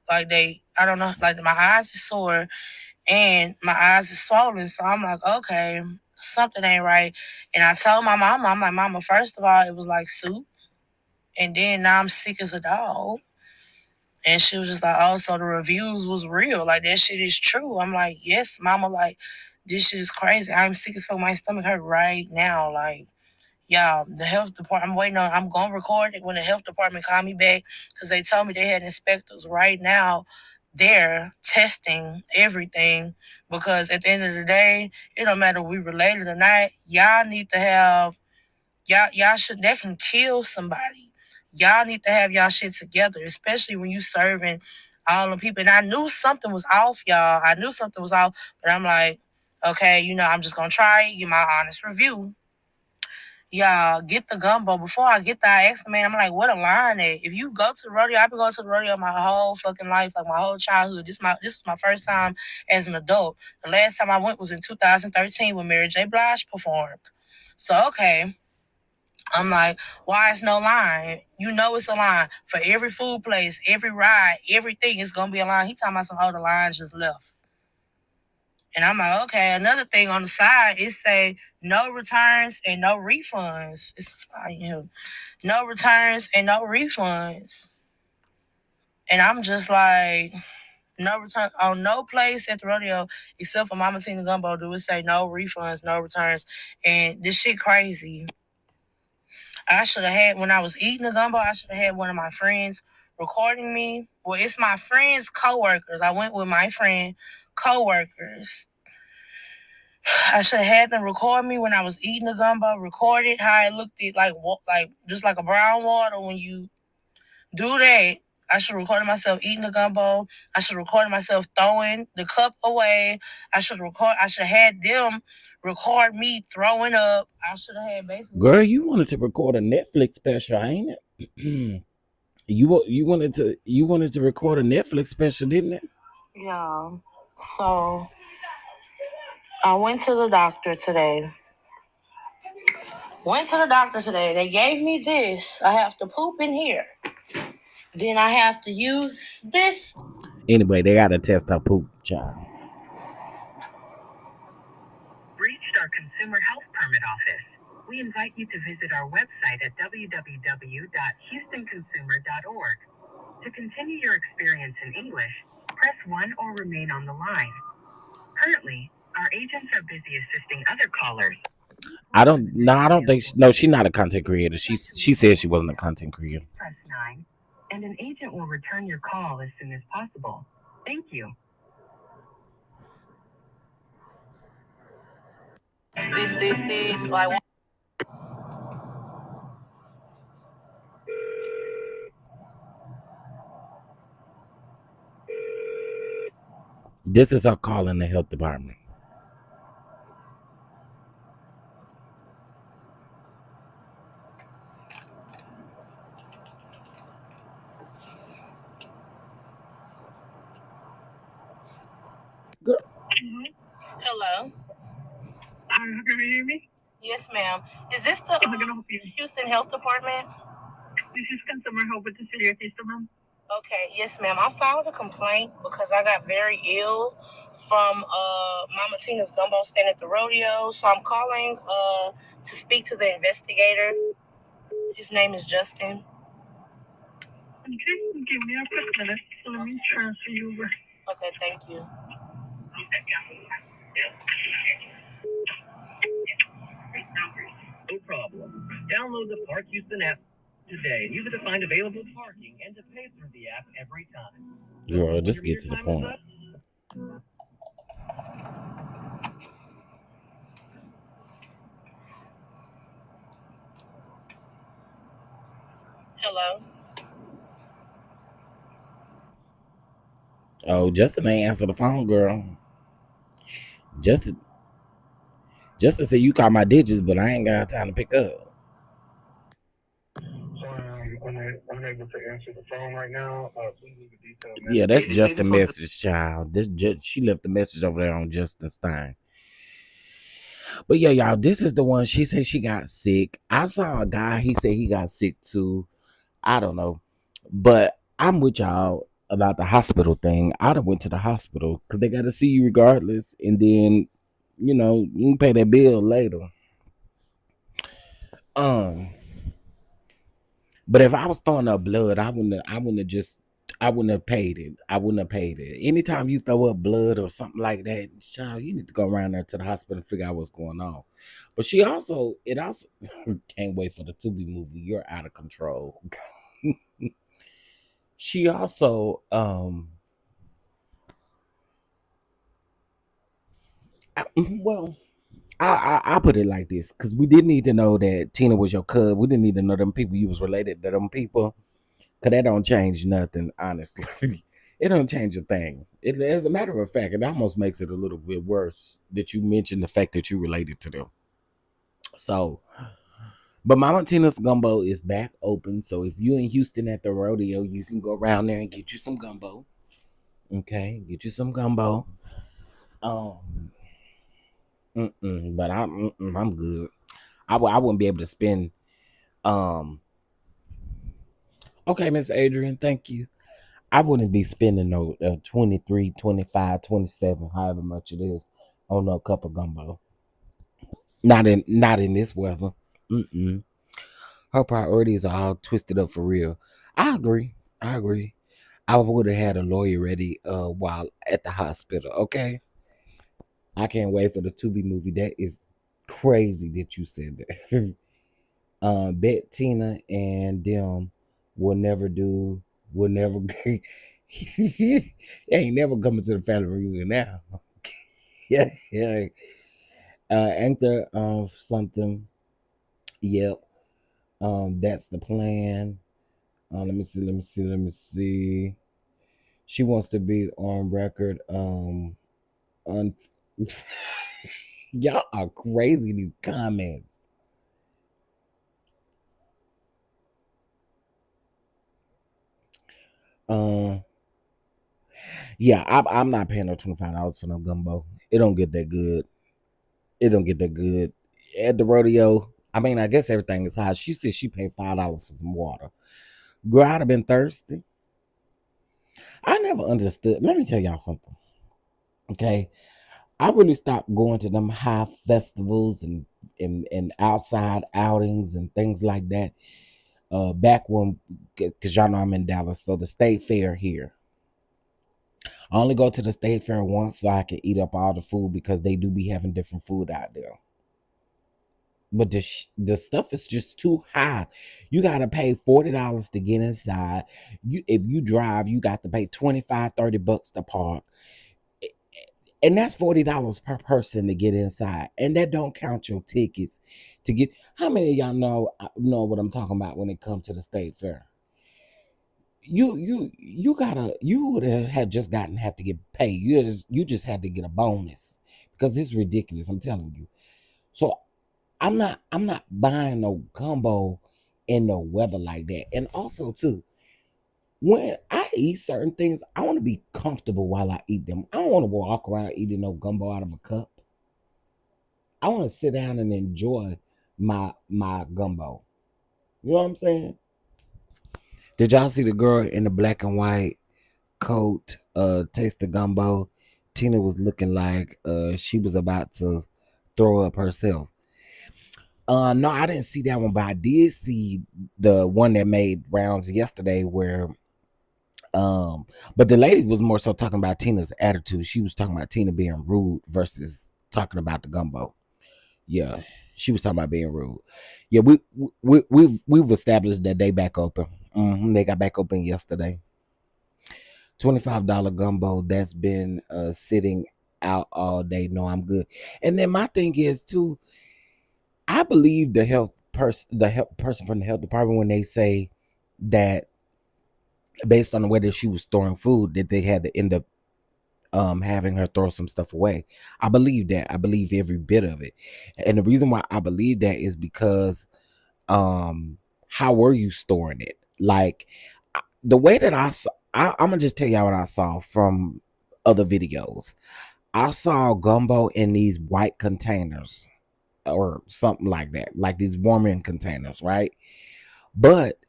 Like I don't know, like my eyes are sore and my eyes are swollen. So I'm like, okay, something ain't right. And I told my mama, I'm like, mama, first of all, it was like soup. And then now I'm sick as a dog. And she was just like, oh, so the reviews was real. Like, that shit is true. I'm like, yes, mama, like, this shit is crazy. I'm sick as fuck. My stomach hurt right now. Like, yeah, the health department, I'm going to record it when the health department called me back because they told me they had inspectors right now there testing everything because at the end of the day, it don't matter if we related or not. Y'all need to have, that can kill somebody. Y'all need to have y'all shit together, especially when you serving all the people. And I knew something was off, y'all. But I'm like, okay, I'm just going to try it, give my honest review. Yeah, get the gumbo. Before I get there, I asked the man, I'm like, what a line at? If you go to the rodeo, I've been going to the rodeo my whole fucking life, like my whole childhood. This was my first time as an adult. The last time I went was in 2013 when Mary J. Blige performed. So, okay. I'm like, why is no line? It's a line. For every food place, every ride, everything is going to be a line. He talking about some other lines just left. And I'm like, okay, another thing on the side, it say no returns and no refunds. No returns and no refunds. And I'm just like, no return on no place at the rodeo except for Mama Tina Gumbo do it say no refunds, no returns. And this shit crazy. I should have had, when I was eating the gumbo, I should have had one of my friends recording me. Well, it's my friend's coworkers. I went with my friend coworkers. I should have had them record me when I was eating the gumbo, record it, how it looked like just like a brown water. When you do that, I should have recorded myself eating the gumbo. I should have recorded myself throwing the cup away. I should have had them record me throwing up. I should have had basically. Girl, you wanted to record a Netflix special, ain't it? you wanted to record a Netflix special, didn't it? Yeah. So I went to the doctor today. They gave me this. I have to poop in here. Then I have to use this. Anyway, they gotta test our poop, child. Reached our consumer health permit office. we invite you to visit our website at www.houstonconsumer.org. To continue your experience in English, press 1 or remain on the line. Currently, our agents are busy assisting other callers. I don't think she's not a content creator. She said she wasn't a content creator. Press 9, and an agent will return your call as soon as possible. Thank you. This, like. This is her call in the health department. Girl. Hello. Can you hear me? Yes, ma'am. Is this the Houston Health Department? This is Consumer Help with the City of Houston, ma'am. Okay, yes, ma'am. I filed a complaint because I got very ill from Mama Tina's Gumbo stand at the rodeo. So I'm calling to speak to the investigator. His name is Justin. Okay, give me a quick minute. Let me transfer you over. Okay, thank you. No problem. Download the Park Houston app today and use it to find available parking and to pay through the app every time. Girl, just get to the point. Hello. Oh, Justin ain't answer the phone, girl. Justin said you call my digits, but I ain't got time to pick up. Unable to answer the phone right now. Please leave a detailed message. Yeah, that's Justin's message, child. She left the message over there on Justin Stein. But yeah, y'all, this is the one. She said she got sick. I saw a guy. He said he got sick too. I don't know, but I'm with y'all about the hospital thing. I done went to the hospital because they got to see you regardless, and then you can pay that bill later. But if I was throwing up blood, I wouldn't have paid it. I wouldn't have paid it. Anytime you throw up blood or something like that, child, you need to go around there to the hospital and figure out what's going on. But it also can't wait for the Tubi movie. You're out of control. She also I put it like this, because we didn't need to know that Tina was your cousin. We didn't need to know them people you was related to them people, because that don't change nothing, honestly. It don't change a thing. As a matter of fact, it almost makes it a little bit worse that you mentioned the fact that you related to them. So, but Mama Tina's Gumbo is back open. So if you in Houston at the rodeo, you can go around there and get you some gumbo. Okay, get you some gumbo. But I'm good. I wouldn't be able to spend. Okay, Miss Adrian, thank you. I wouldn't be spending no 23, 25, 27, however much it is, on no cup of gumbo. Not in this weather. Her priorities are all twisted up for real. I agree. I would have had a lawyer ready while at the hospital. Okay. I can't wait for the Tubi movie. That is crazy that you said that. Bet Tina and them will never. Ain't never coming to the family reunion now. Yeah. Ain't there something? Yep. That's the plan. Let me see. She wants to be on record. Y'all are crazy, these comments. Yeah, I'm not paying no $25 for no gumbo. It don't get that good. At the rodeo. I mean, I guess everything is high. She said she paid $5 for some water. Girl, I'd have been thirsty. I never understood. Let me tell y'all something. Okay. I really stopped going to them high festivals and and outside outings and things like that. Back when, because y'all know I'm in Dallas, so the state fair here. I only go to the state fair once so I can eat up all the food because they do be having different food out there. But the stuff is just too high. You gotta pay $40 to get inside. If you drive, you got to pay 25, $30 to park. And that's $40 per person to get inside. And that don't count your tickets to get. How many of y'all know what I'm talking about when it comes to the state fair? You would have just have to get paid. You just had to get a bonus because it's ridiculous. I'm telling you. So I'm not buying no gumbo in the weather like that. And also too, when I eat certain things, I want to be comfortable while I eat them. I don't want to walk around eating no gumbo out of a cup. I want to sit down and enjoy my gumbo. You know what I'm saying? Did y'all see the girl in the black and white coat taste the gumbo? Tina was looking like she was about to throw up herself. No, I didn't see that one, but I did see the one that made rounds yesterday where but the lady was more so talking about Tina's attitude. She was talking about Tina being rude versus talking about the gumbo. Yeah, she was talking about being rude. Yeah, we've established that they back open. They got back open yesterday. $25 gumbo that's been sitting out all day. No, I'm good. And then my thing is too, I believe the health person from the health department when they say that based on whether she was storing food that they had to end up having her throw some stuff away. I believe that. I believe every bit of it. And the reason why I believe that is because how were you storing it? Like the way that I saw, I'm gonna just tell y'all what I saw from other videos. I saw gumbo in these white containers or something like that, like these warming containers, right? But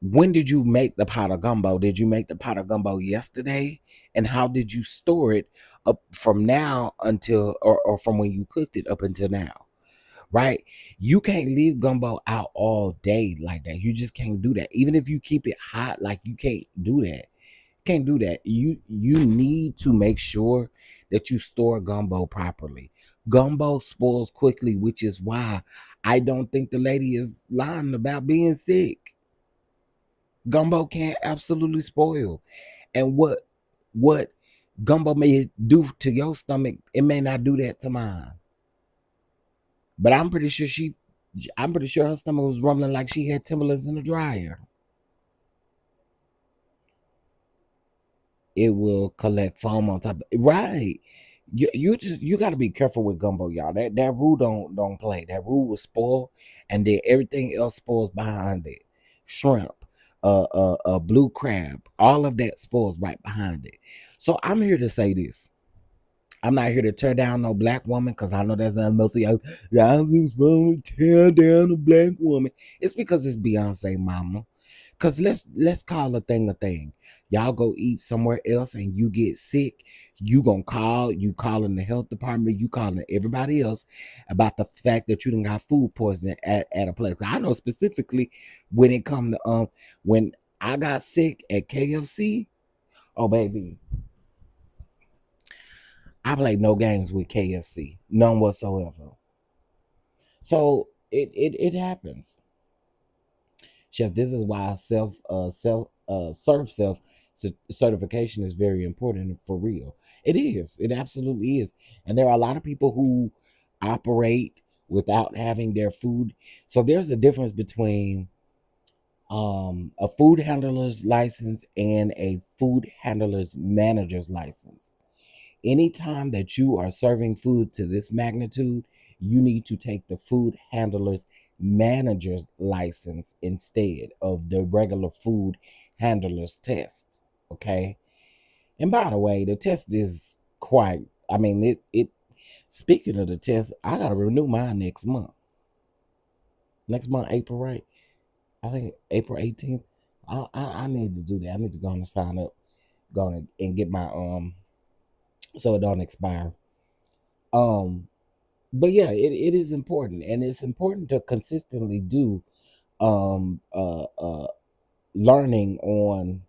when did you make the pot of gumbo? Did you make the pot of gumbo yesterday? And how did you store it up from now until, or from when you cooked it up until now? Right? You can't leave gumbo out all day like that. You just can't do that. Even if you keep it hot, like you can't do that. Can't do that. You need to make sure that you store gumbo properly. Gumbo spoils quickly, which is why I don't think the lady is lying about being sick. Gumbo can absolutely spoil. And what gumbo may do to your stomach, it may not do that to mine. But I'm pretty sure her stomach was rumbling like she had Timberlands in the dryer. It will collect foam on top of it. Right. You got to be careful with gumbo, y'all. That rule don't play. That rule will spoil, and then everything else spoils behind it. Shrimp, blue crab, all of that spoils right behind it. So I'm here to say this. I'm not here to tear down no black woman because I know that's not most of y'all. Y'all just want to tear down a black woman. It's because it's Beyonce mama. Cause let's call a thing a thing. Y'all go eat somewhere else and you get sick. You calling the health department, you calling everybody else about the fact that you done got food poisoning at a place. I know specifically when it come to when I got sick at KFC. Oh baby, I played no games with KFC, none whatsoever. So it happens. Chef, this is why serve self certification is very important for real. It is. It absolutely is. And there are a lot of people who operate without having their food. So there's a difference between a food handler's license and a food handler's manager's license. Anytime that you are serving food to this magnitude, you need to take the food handler's manager's license instead of the regular food handler's test. Okay. And by the way, the test is quite, I mean, it speaking of the test, I gotta renew mine next month. Next month, April, right? I think April 18th. I need to do that. I need to go and sign up, go on and get my so it don't expire. Um But yeah, it is important, and it's important to consistently do um uh uh learning on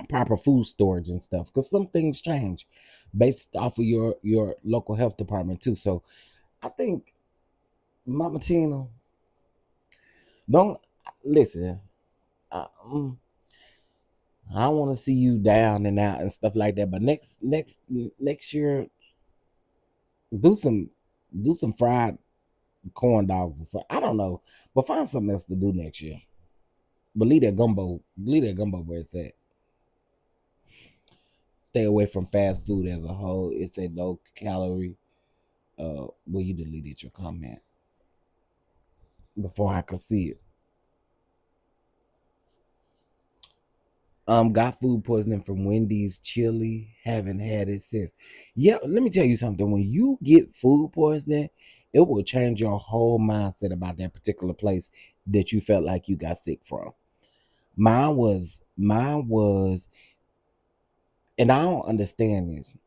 proper food storage and stuff, because some things change based off of your local health department too. So I think, Mama Tina, don't listen. I, mm, I want to see you down and out and stuff like that. But next year, do some do some fried corn dogs or something. I don't know, but find something else to do next year. But leave that gumbo where it's at. Stay away from fast food as a whole. It's a low calorie. Well, you deleted your comment before I could see it. Got food poisoning from Wendy's chili. Haven't had it since. Yeah, let me tell you something. When you get food poisoning, it will change your whole mindset about that particular place that you felt like you got sick from. Mine was, and I don't understand this.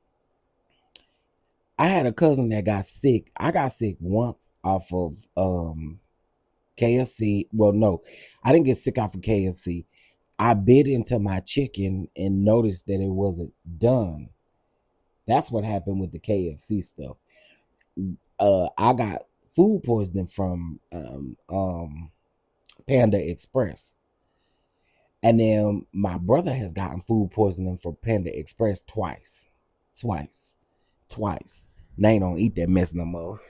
I had a cousin that got sick. I got sick once off of KFC. Well, no, I didn't get sick off of KFC. I bit into my chicken and noticed that it wasn't done. That's what happened with the KFC stuff. I got food poisoning from Panda Express. And then my brother has gotten food poisoning from Panda Express twice. Twice. Twice. And I ain't don't eat that mess no more.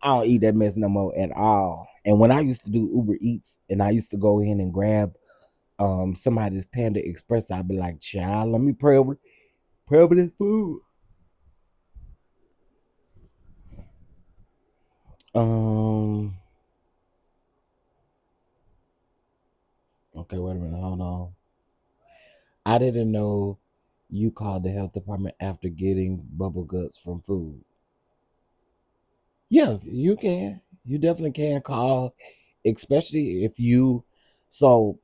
I don't eat that mess no more at all. And when I used to do Uber Eats and I used to go in and grab somebody's Panda Express, I'd be like, child, let me pray over this food. Um okay, wait a minute, hold on. I didn't know you called the health department after getting bubble guts from food. Yeah, you can. You definitely can call, especially if you. So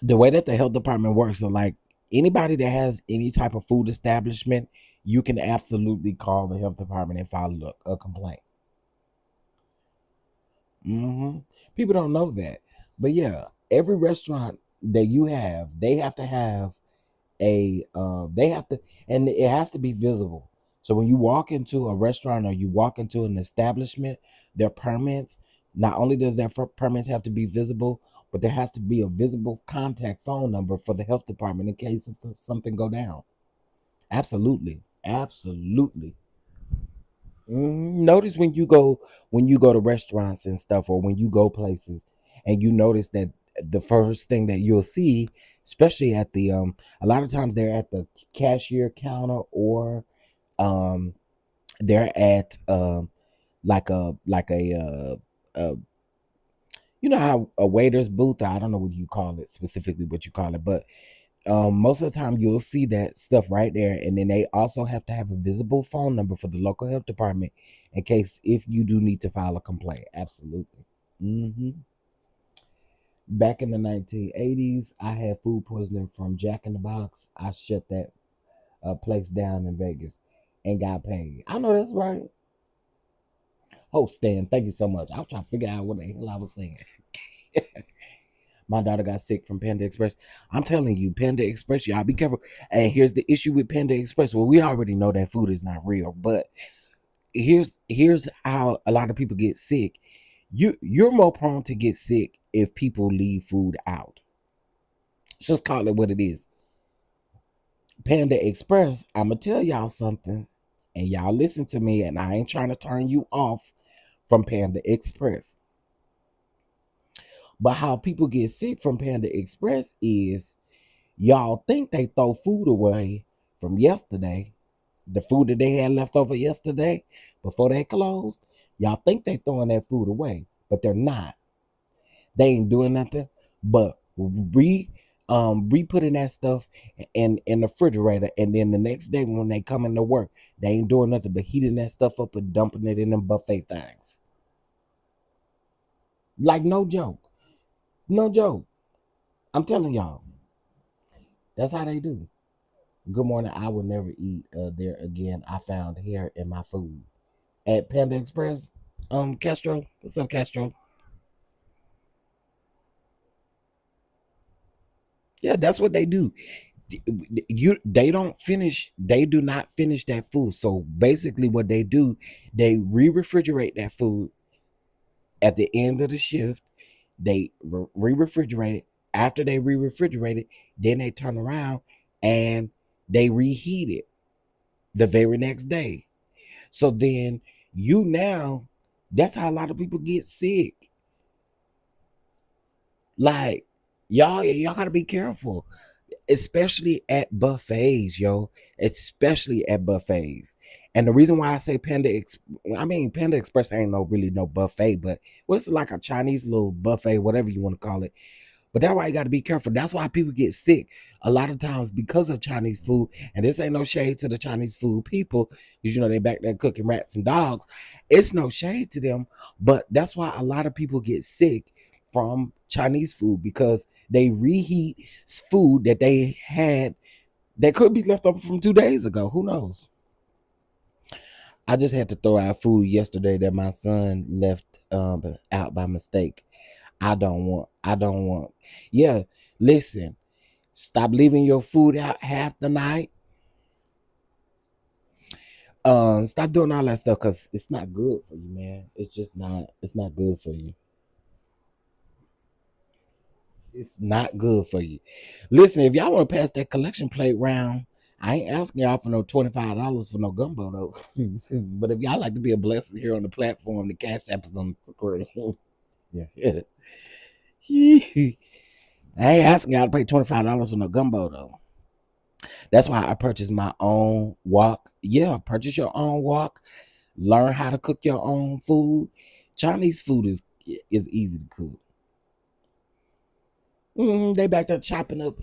the way that the health department works, so like anybody that has any type of food establishment, you can absolutely call the health department and file a complaint. hmm People don't know that, but yeah, every restaurant that you have, they have to have they have to, and it has to be visible. So when you walk into a restaurant or you walk into an establishment, their permits, not only does their permits have to be visible, but there has to be a visible contact phone number for the health department in case of something go down. Absolutely. Absolutely. Notice when you go to restaurants and stuff, or when you go places, and you notice that the first thing that you'll see, especially at the a lot of times they're at the cashier counter, or um they're at like a you know how a waiter's booth, I don't know what you call it specifically, what you call it, but most of the time you'll see that stuff right there, and then they also have to have a visible phone number for the local health department in case if you do need to file a complaint. Absolutely. Back in the 1980s, I had food poisoning from Jack in the Box. I shut that place down in Vegas and got paid. I know that's right. Oh, Stan, thank you so much. I was trying to figure out what the hell I was saying. My daughter got sick from Panda Express. I'm telling you, Panda Express, y'all be careful. And here's the issue with Panda Express. Well, we already know that food is not real, but here's how a lot of people get sick. You're more prone to get sick if people leave food out. Let's just call it what it is. Panda Express, I'ma tell y'all something, and y'all listen to me, and I ain't trying to turn you off from Panda Express. But how people get sick from Panda Express is y'all think they throw food away from yesterday, the food that they had left over yesterday before they closed. Y'all think they throwing that food away, but they're not. They ain't doing nothing but re putting that stuff in the refrigerator, and then the next day when they come into work, they ain't doing nothing but heating that stuff up and dumping it in them buffet things. Like no joke. No joke. I'm telling y'all. That's how they do. Good morning. I will never eat there again. I found hair in my food. at Panda Express. Castro, what's up, Castro? Yeah, that's what they do. They do not finish that food. So basically what they do, they re-refrigerate that food at the end of the shift. They re-refrigerate it. After they re-refrigerate it, then they turn around and they reheat it the very next day. So then you now, that's how a lot of people get sick. Like y'all gotta be careful, especially at buffets, yo. Especially at buffets. And the reason why I say Panda Express ain't no buffet, but what's like a Chinese little buffet, whatever you want to call it. But that's why you got to be careful. That's why people get sick a lot of times because of Chinese food. And this ain't no shade to the Chinese food people, because you know they back there cooking rats and dogs. It's no shade to them, but that's why a lot of people get sick from Chinese food because they reheat food that they had that could be left over from 2 days ago. Who knows? I just had to throw out food yesterday that my son left out by mistake. I don't want. Yeah, listen, stop leaving your food out half the night. Stop doing all that stuff because it's not good for you, man. It's not good for you. It's not good for you. Listen, if y'all want to pass that collection plate round, I ain't asking y'all for no $25 for no gumbo though. But if y'all like to be a blessing here on the platform, the cash app is on the screen. Yeah. I ain't asking y'all to pay $25 for no gumbo though. That's why I purchased my own wok. Yeah, purchase your own wok. Learn how to cook your own food. Chinese food is easy to cook. They back there chopping up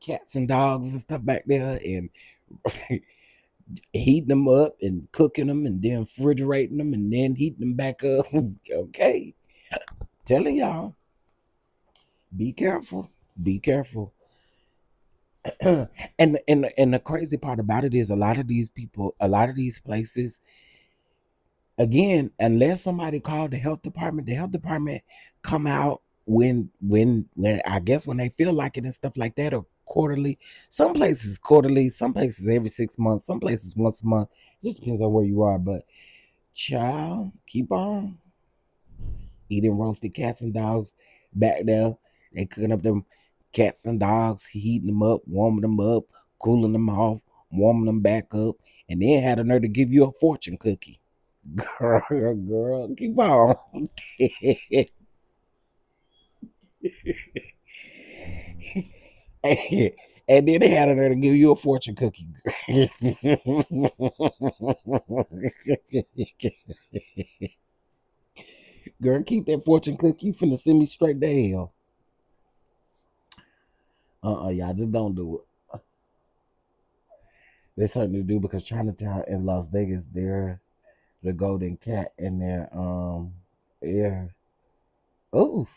cats and dogs and stuff back there, and heating them up and cooking them, and then refrigerating them, and then heating them back up. Okay, telling y'all, be careful, be careful. And the crazy part about it is a lot of these people, a lot of these places, again, unless somebody called the health department come out when I guess when they feel like it and stuff like that, or quarterly. Some places quarterly, some places every 6 months, some places once a month. It just depends on where you are. But child, keep on eating roasted cats and dogs back there. They cooking up them cats and dogs, heating them up, warming them up, cooling them off, warming them back up, and then had a nerve to give you a fortune cookie. Girl, keep on. And then they had a nerve to give you a fortune cookie. Girl, keep that fortune cookie. You finna send me straight to hell. Y'all just don't do it. They certainly do because Chinatown in Las Vegas, they're the golden cat in their air. Oh,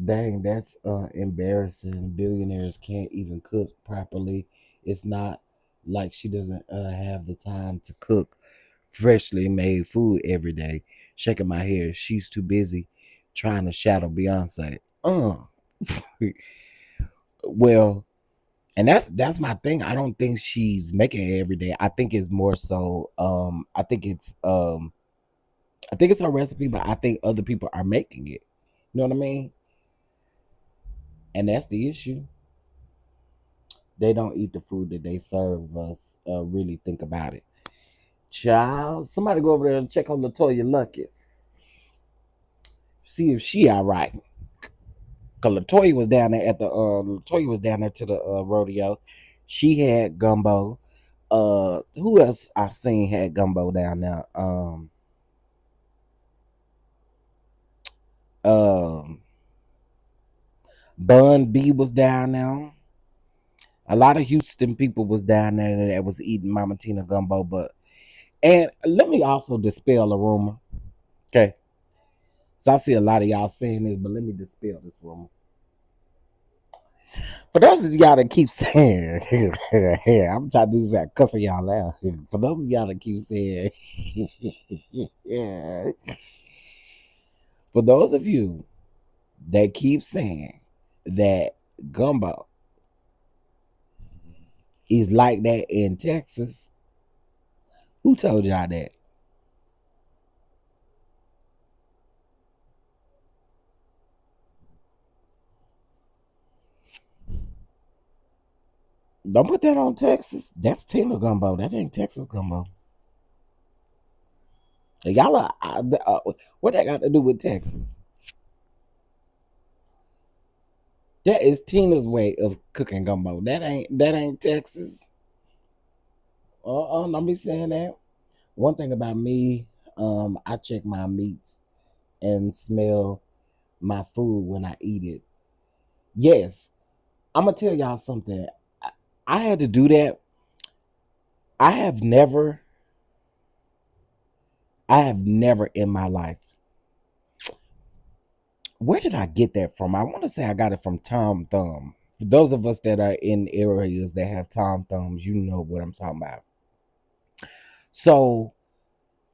dang, that's embarrassing. Billionaires can't even cook properly. It's not like she doesn't have the time to cook freshly made food every day. Shaking my head. She's too busy trying to shadow Beyonce. Well, and that's my thing. I don't think she's making it every day. I think it's more so I think it's her recipe, but I think other people are making it. You know what I mean? And that's the issue. They don't eat the food that they serve us. Really think about it. Child, somebody go over there and check on Latoya Luckett. See if she all right. Cause Latoya was down there Latoya was down there to the rodeo. She had gumbo. Who else I seen had gumbo down there? Um Bun B was down there. A lot of Houston people was down there that was eating Mama Tina gumbo, and let me also dispel a rumor. Okay. So I see a lot of y'all saying this, but let me dispel this rumor. For those of y'all that keep saying, I'm trying to do this at cussing y'all out. For those of y'all that keep saying, yeah. For those of you that keep saying that gumbo is like that in Texas, who told y'all that? Don't put that on Texas. That's Tina gumbo. That ain't Texas gumbo. Y'all are, what that got to do with Texas? That is Tina's way of cooking gumbo. That ain't Texas. Don't be saying that. One thing about me, I check my meats and smell my food when I eat it. Yes, I'm gonna tell y'all something. I had to do that. I have never, I have never in my life. Where did I get that from? I want to say I got it from Tom Thumb. For those of us that are in areas that have Tom Thumbs, you know what I'm talking about. So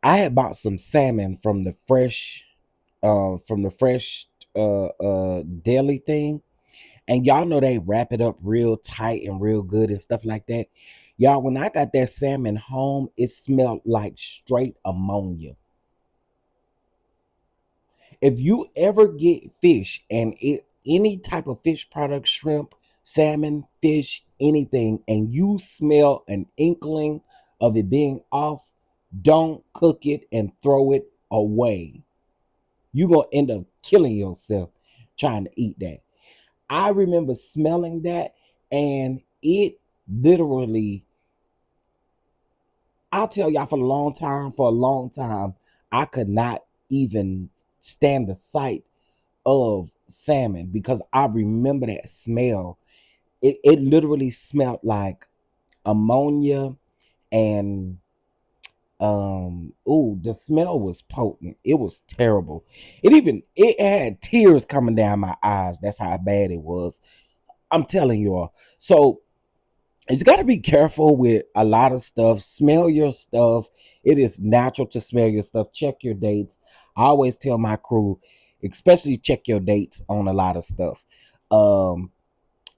I had bought some salmon from the fresh deli thing. And y'all know they wrap it up real tight and real good and stuff like that. Y'all, when I got that salmon home, it smelled like straight ammonia. If you ever get fish and any type of fish product, shrimp, salmon, fish, anything, and you smell an inkling of it being off, don't cook it and throw it away. You're going to end up killing yourself trying to eat that. I remember smelling that, and it literally, I'll tell y'all, for a long time, I could not even stand the sight of salmon because I remember that smell. It literally smelled like ammonia, and the smell was potent. It was terrible. It had tears coming down my eyes. That's how bad it was. I'm telling y'all. So you got to be careful with a lot of stuff. Smell your stuff. It is natural to smell your stuff. Check your dates. I always tell my crew, especially check your dates on a lot of stuff. Um,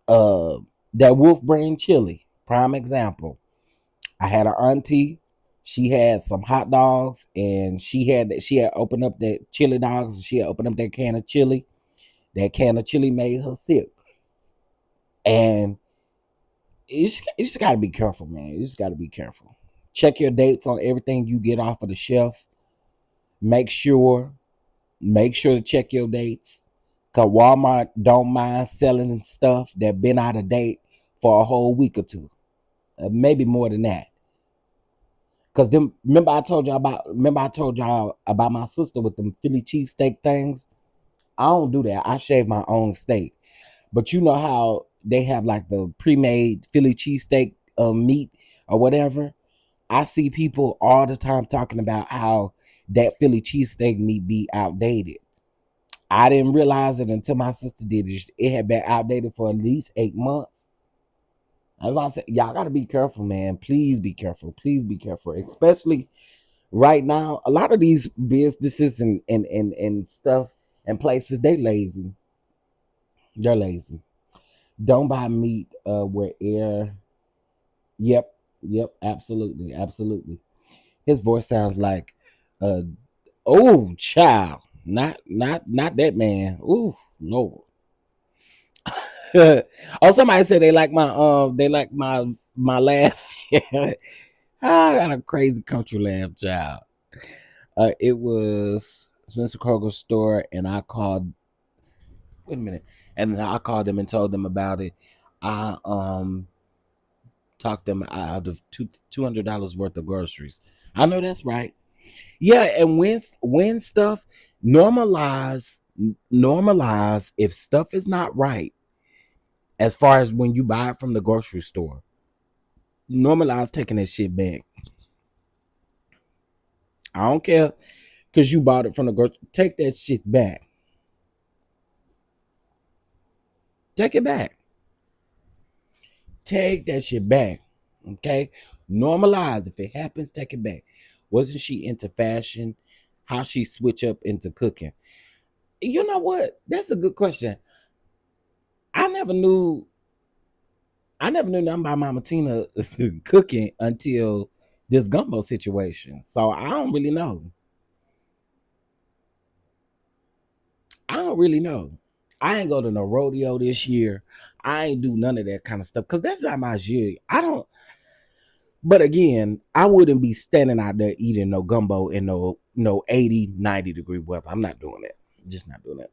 uh, that Wolf Brand chili, prime example. I had an auntie. She had some hot dogs, and she had opened up that chili dogs. She had opened up that can of chili. That can of chili made her sick, and you just got to be careful, man. You just got to be careful. Check your dates on everything you get off of the shelf. Make sure, make sure to check your dates. Cause Walmart don't mind selling stuff that been out of date for a whole week or two, maybe more than that. Cause them, remember I told y'all about my sister with them Philly cheesesteak things. I don't do that. I shave my own steak. But you know how they have like the pre-made Philly cheesesteak meat or whatever. I see people all the time talking about how that Philly cheesesteak meat be outdated. I didn't realize it until my sister did it. It had been outdated for at least 8 months. As I said, y'all gotta be careful, man. Please be careful. Please be careful. Especially right now, a lot of these businesses and stuff and places, they lazy. They're lazy. Don't buy meat where air. Yep, yep, absolutely, absolutely. His voice sounds like uh oh child. Not that man. Ooh, Lord. Oh, somebody said they like my laugh. I got a crazy country laugh, child. It was Spencer Kroger's store, and I called. Wait a minute, and I called them and told them about it. I talked them out of $200 worth of groceries. I know that's right. Yeah, and when stuff normalize normalize if stuff is not right, as far as when you buy it from the grocery store, normalize taking that shit back. I don't care because you bought it from the grocery. Take that shit back. Take it back. Take that shit back. Okay? Normalize. If it happens, take it back. Wasn't she into fashion? How she switch up into cooking? You know what? That's a good question. I never knew nothing about Mama Tina cooking until this gumbo situation. So I don't really know. I don't really know. I ain't go to no rodeo this year. I ain't do none of that kind of stuff because that's not my year. I don't. But again, I wouldn't be standing out there eating no gumbo in no 80, 90-degree weather. I'm not doing that. I'm just not doing that.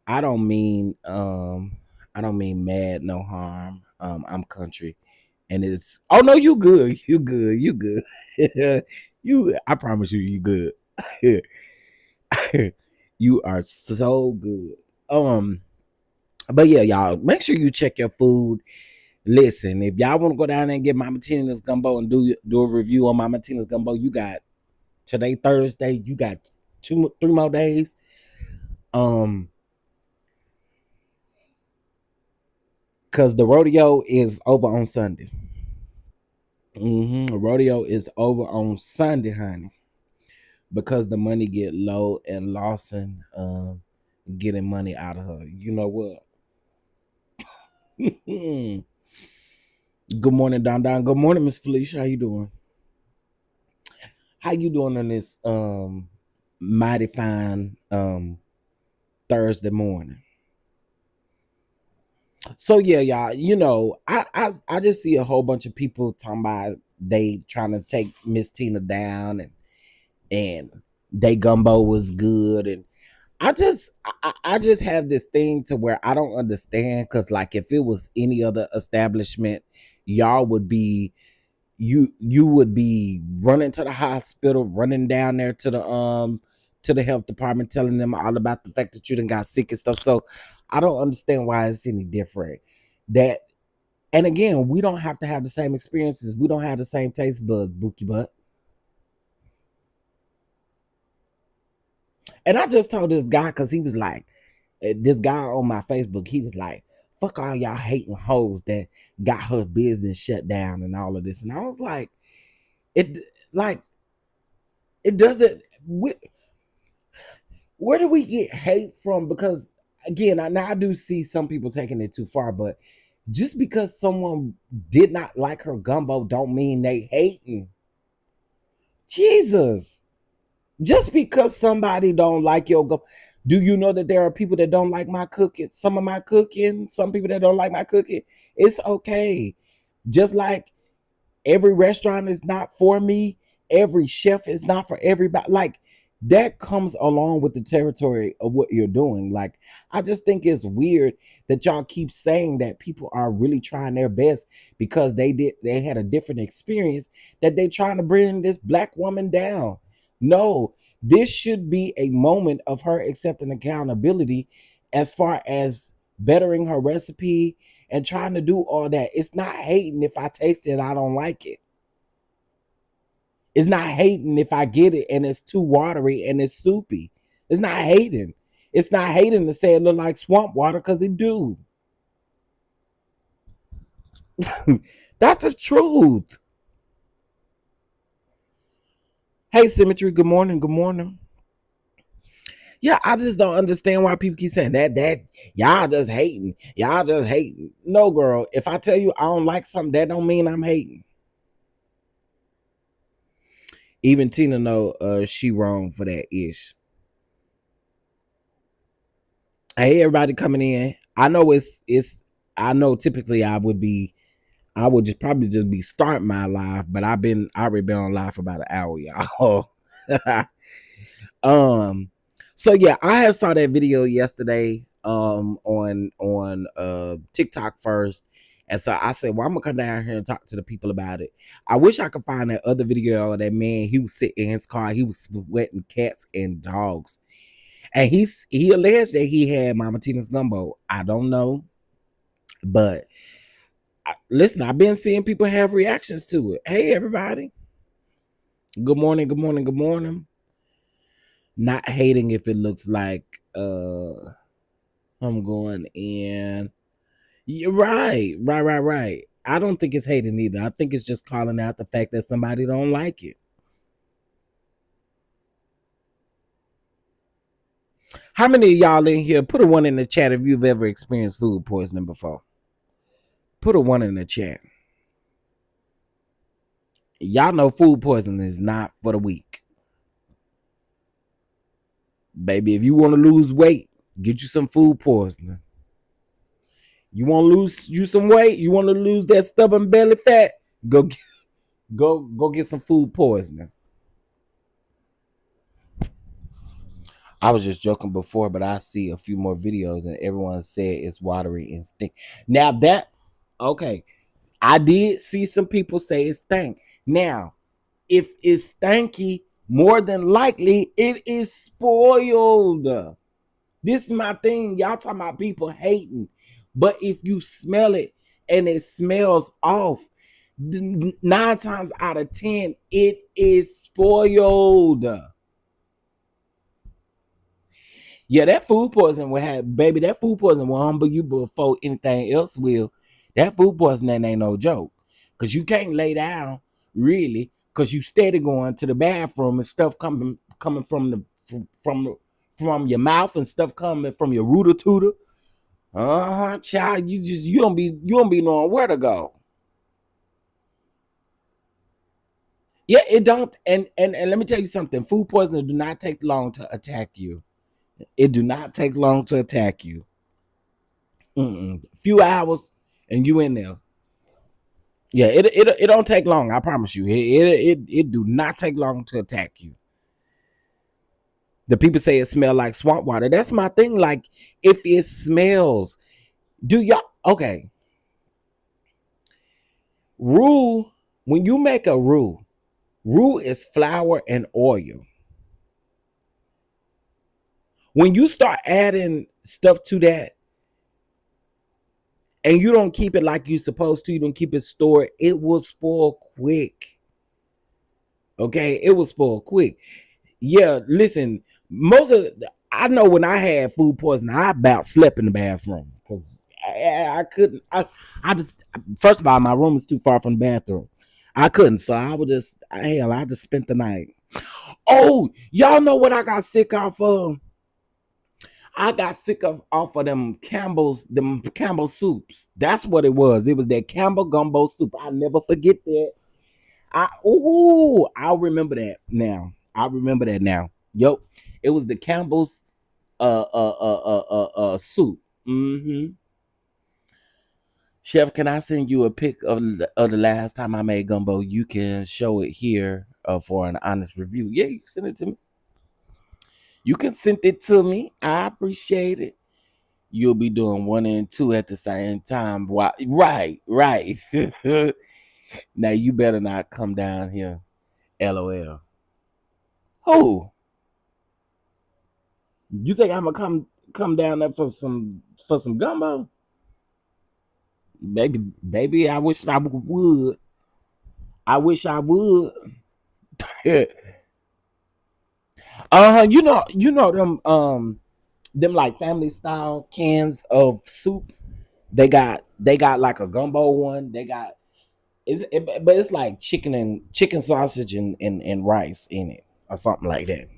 I don't mean mad, no harm. I'm country. And it's oh no, you good. You good. You good. You I promise you good. You are so good. But yeah, y'all, make sure you check your food. Listen, if y'all want to go down there and get Mama Tina's gumbo and do a review on Mama Tina's gumbo, you got today Thursday. You got 3 more days. Cause the rodeo is over on Sunday. The rodeo is over on Sunday, honey. Because the money get low and Lawson getting money out of her. You know what? Good morning, DonDon. Good morning, Miss Felicia. How you doing? How you doing on this mighty fine Thursday morning? So yeah, y'all, you know, I just see a whole bunch of people talking about they trying to take Miss Tina down and they gumbo was good. And I just have this thing to where I don't understand, because like if it was any other establishment, y'all would be you would be running to the hospital, running down there to the health department, telling them all about the fact that you done got sick and stuff. So I don't understand why it's any different. That and again, we don't have to have the same experiences. We don't have the same taste buds, Bookie Butt. And I just told this guy because he was like, this guy on my Facebook, he was like, fuck all y'all hating hoes that got her business shut down and all of this. And I was it like, it doesn't, where do we get hate from? Because again, I do see some people taking it too far, but just because someone did not like her gumbo don't mean they hating. Jesus. Just because somebody don't like your gumbo, do you know that there are people that don't like my cooking? Some of my cooking, some people that don't like my cooking. It's okay. Just like every restaurant is not for me, every chef is not for everybody. Like that comes along with the territory of what you're doing. Like I just think it's weird that y'all keep saying that people are really trying their best because they had a different experience, that they trying to bring this black woman down. No, this should be a moment of her accepting accountability as far as bettering her recipe and trying to do all that. It's not hating if I taste it, I don't like it. It's not hating if I get it and it's too watery and it's soupy. It's not hating. It's not hating to say it look like swamp water, because it do. That's the truth. Hey, Symmetry, good morning. Good morning. Yeah, I just don't understand why people keep saying that y'all just hating. Y'all just hating. No, girl. If I tell you I don't like something, that don't mean I'm hating. Even Tina know she wrong for that ish. Hey, everybody coming in. I know it's I know typically I would just probably just be starting my live, but I already been on live for about an hour, y'all. So yeah, I had saw that video yesterday on TikTok first. And so I said, well, I'm gonna come down here and talk to the people about it. I wish I could find that other video of that man. He was sitting in his car, he was sweating cats and dogs. And he alleged that he had Mama Tina's gumbo. I don't know. But listen, I've been seeing people have reactions to it. Hey, everybody. Good morning, good morning, good morning. Not hating if it looks like I'm going in. You're right. I don't think it's hating either. I think it's just calling out the fact that somebody don't like it. How many of y'all in here? Put a one in the chat if you've ever experienced food poisoning before. Put a one in the chat. Y'all know food poisoning is not for the weak. Baby, if you want to lose weight, get you some food poisoning. You want to lose you some weight? You want to lose that stubborn belly fat? Go get some food poisoning. I was just joking before, but I see a few more videos and everyone said it's watery and stink. Now that, okay, I did see some people say it stank. Now, if it's stanky, more than likely it is spoiled. This is my thing. Y'all talking about people hating. But if you smell it and it smells off, 9 times out of 10, it is spoiled. Yeah, that food poisoning will have, baby, that food poisoning will humble you before anything else will. That food poisoning ain't no joke. Because you can't lay down, really, because you steady going to the bathroom and stuff coming from your mouth and stuff coming from your rooter tooter. Child, you don't be knowing where to go. Yeah, it don't, and let me tell you something. Food poisoning do not take long to attack you. It do not take long to attack you. Few hours and you in there. Yeah, it don't take long. I promise you. It do not take long to attack you. The people say it smell like swamp water. That's my thing. Like, if it smells, do y'all okay? Roux, when you make a roux is flour and oil. When you start adding stuff to that and you don't keep it like you're supposed to, you don't keep it stored, it will spoil quick. Okay, it will spoil quick. Yeah, listen, I know when I had food poisoning, I about slept in the bathroom because I couldn't. I just, first of all, my room is too far from the bathroom. I couldn't, so I would just, hell, I just spent the night. Oh, y'all know what I got sick off of? I got sick of off of them Campbell soups. That's what it was. It was that Campbell gumbo soup. I'll never forget that. I'll remember that now. I remember that now. Yup. It was the Campbell's soup. Chef, can I send you a pic of the last time I made gumbo? You can show it here for an honest review. Yeah, you can send it to me. You can send it to me. I appreciate it. You'll be doing 1 and 2 at the same time. Right. Now you better not come down here. LOL. Who? You think I'm gonna come down there for some gumbo? Baby, I wish I would. I wish I would. You know them like family style cans of soup. They got like a gumbo one. They got but it's like chicken sausage and rice in it or something like that.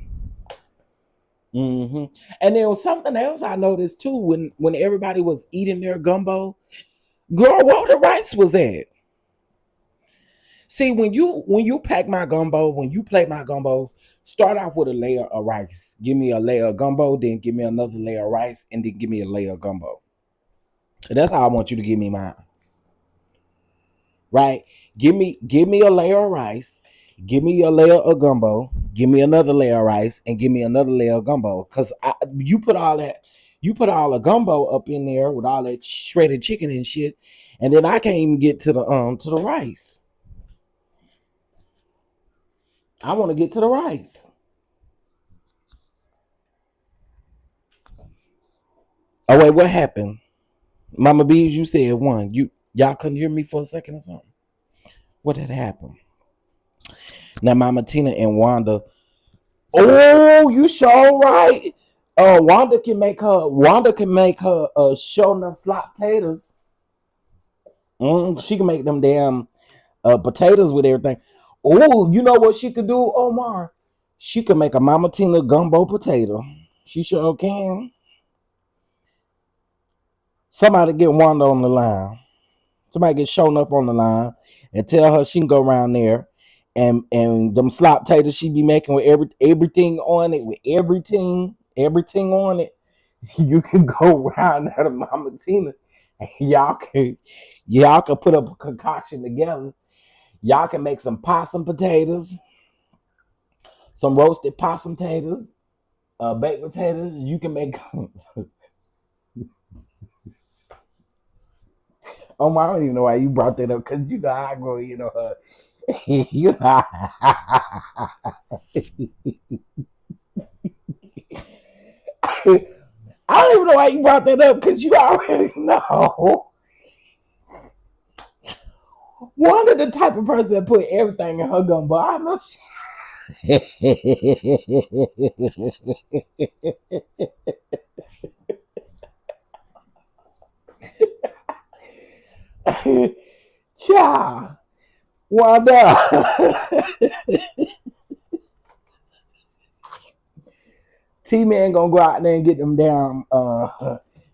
And there was something else I noticed too when everybody was eating their gumbo. Girl, where the rice was at? See, when you pack my gumbo, when you plate my gumbo, start off with a layer of rice. Give me a layer of gumbo, then give me another layer of rice, and then give me a layer of gumbo. And that's how I want you to give me mine. Right? Give me a layer of rice, give me a layer of gumbo, give me another layer of rice, and give me another layer of gumbo. Cause you put all the gumbo up in there with all that shredded chicken and shit, and then I can't even get to the rice. I want to get to the rice. Oh wait, what happened? Mama Bees, you said one. Y'all couldn't hear me for a second or something. What had happened? Now Mama Tina and Wanda. Oh, you sure right. Wanda can make her show enough slop taters. She can make them damn potatoes with everything. Oh, you know what she could do, Omar? She could make a Mama Tina gumbo potato. She sure can. Somebody get Wanda on the line. Somebody get shown up on the line and tell her she can go around there and them slop taters she be making with everything on it, with everything on it. You can go around there to Mama Tina and y'all can put up a concoction together. Y'all can make some possum potatoes, some roasted possum taters, baked potatoes. You can make. Oh, I don't even know why you brought that up because you know how I go. You know her. you know, I don't even know why you brought that up because you already know. One of the type of person that put everything in her gumbo. I know. Cha, Wanda. T-Man gonna go out there and get them damn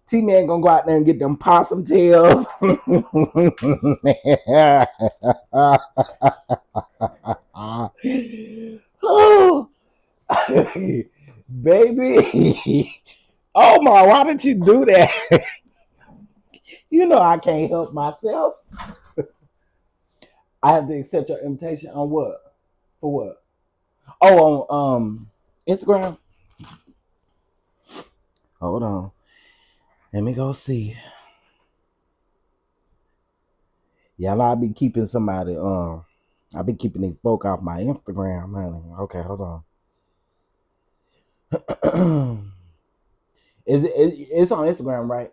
T-Man gonna go out there and get them possum tails. Oh, baby. Oh my, why did you do that? You know I can't help myself. I have to accept your invitation on what? For what? Oh, on Instagram. Hold on. Let me go see. Yeah, I be keeping somebody. I be keeping these folk off my Instagram, honey. Okay, hold on. It's on Instagram, right?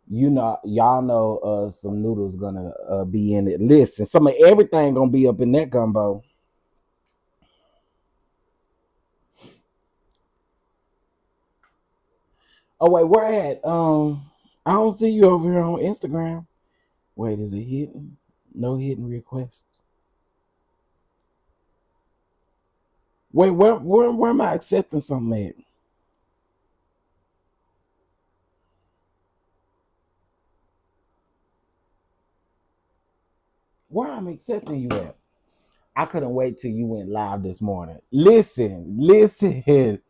You know, y'all know, some noodles gonna be in it. Listen, some of everything gonna be up in that gumbo. Oh wait, where at? I don't see you over here on Instagram. Wait, is it hidden? No hidden requests. Wait, where am I accepting something at? Where I'm accepting you at? I couldn't wait till you went live this morning. Listen, listen.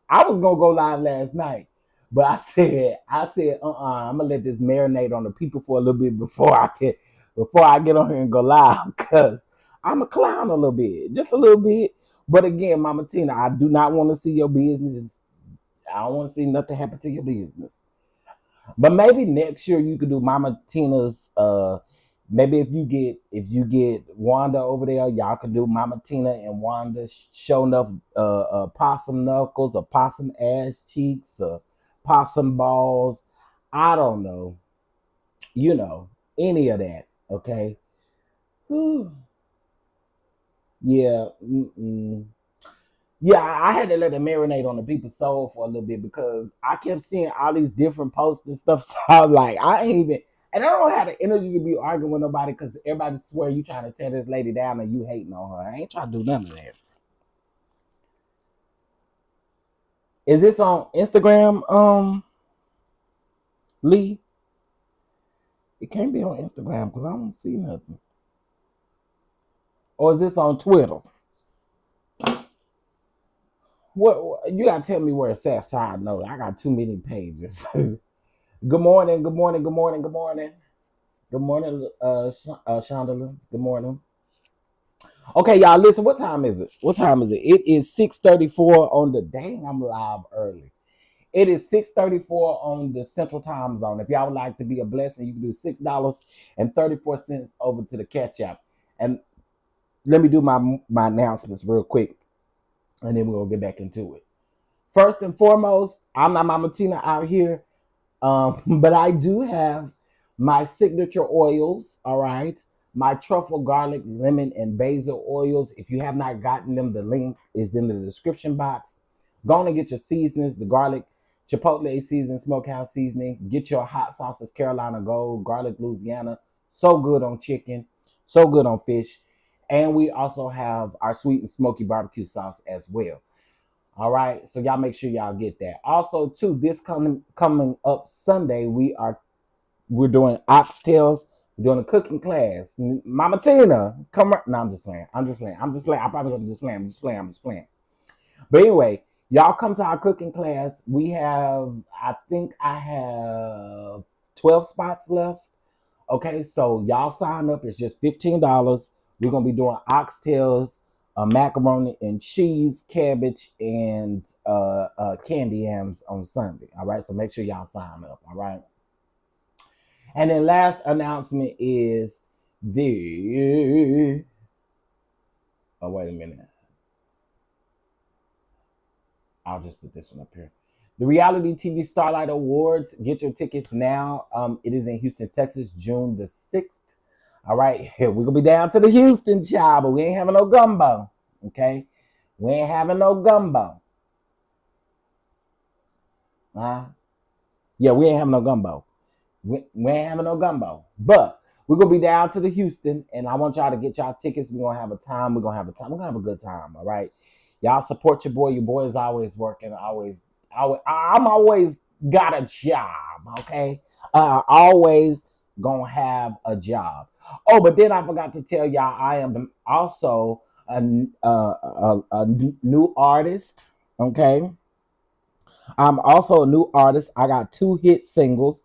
I was gonna go live last night, but I'm gonna let this marinate on the people for a little bit before I get on here and go live, because I'm a clown a little bit, just a little bit. But again, Mama Tina, I do not want to see your business. I don't want to see nothing happen to your business. But maybe next year you could do Mama Tina's. Maybe if you get Wanda over there, y'all could do Mama Tina and Wanda show enough possum knuckles or possum ass cheeks or possum balls. I don't know. You know, any of that. Okay. Whew. Yeah. Mm-mm. Yeah, I had to let it marinate on the people's soul for a little bit because I kept seeing all these different posts and stuff. So I was like, I ain't even, and I don't have the energy to be arguing with nobody because everybody swear you trying to tear this lady down and you hating on her. I ain't trying to do none of that. Is this on Instagram, Lee? It can't be on Instagram because I don't see nothing. Or is this on Twitter? What you gotta tell me where it's at? Side note, I got too many pages. Good morning, good morning, good morning, good morning. Good morning, Chandler. Good morning. Okay, y'all, listen. What time is it? What time is it? It is 6:34 on the. Dang, I'm live early. It is 6:34 on the Central Time Zone. If y'all would like to be a blessing, you can do $6.34 over to the Catch App. And let me do my announcements real quick, and then we're gonna get back into it. First and foremost, I'm not Mama Tina out here. But I do have my signature oils, all right? My truffle, garlic, lemon, and basil oils. If you have not gotten them, the link is in the description box. Go on and get your seasonings, the garlic, Chipotle seasoned smokehouse seasoning. Get your hot sauces, Carolina Gold, garlic Louisiana. So good on chicken, so good on fish. And we also have our sweet and smoky barbecue sauce as well. All right, so y'all make sure y'all get that. Also, too, this coming up Sunday, we're doing oxtails. We're doing a cooking class. Mama Tina, come right. No, I'm just playing. I'm just playing. I promise I'm just playing. I'm just playing. But anyway, y'all come to our cooking class. I think I have 12 spots left. Okay, so y'all sign up. It's just $15. We're gonna be doing oxtails, macaroni and cheese, cabbage, and candy yams on Sunday. All right, so make sure y'all sign up. All right. And then last announcement is the. Oh, wait a minute. I'll just put this one up here. The Reality TV Starlight Awards. Get your tickets now. It is in Houston, Texas, June the 6th. All right. We're going to be down to the Houston, child, but we ain't having no gumbo. Okay? We ain't having no gumbo. Yeah, we ain't having no gumbo. We ain't having no gumbo. But we're going to be down to the Houston, and I want y'all to get y'all tickets. We're going to have a time. We're going to have a good time. All right? Y'all support your boy. Your boy is always working. I'm always got a job, okay? Always gonna have a job. Oh, but then I forgot to tell y'all I am also a new artist, okay? I'm also a new artist. I got 2 hit singles.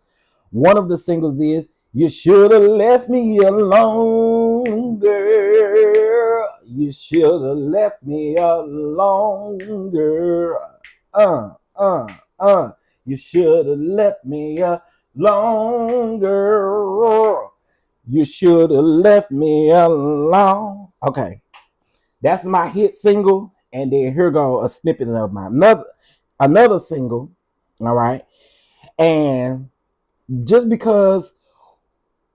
One of the singles is "You Should Have Left Me Alone, Girl. You should have left me alone, girl. You should have left me alone, girl. You should have left me alone." Okay, that's my hit single, and then here go a snippet of my another single. All right, and just because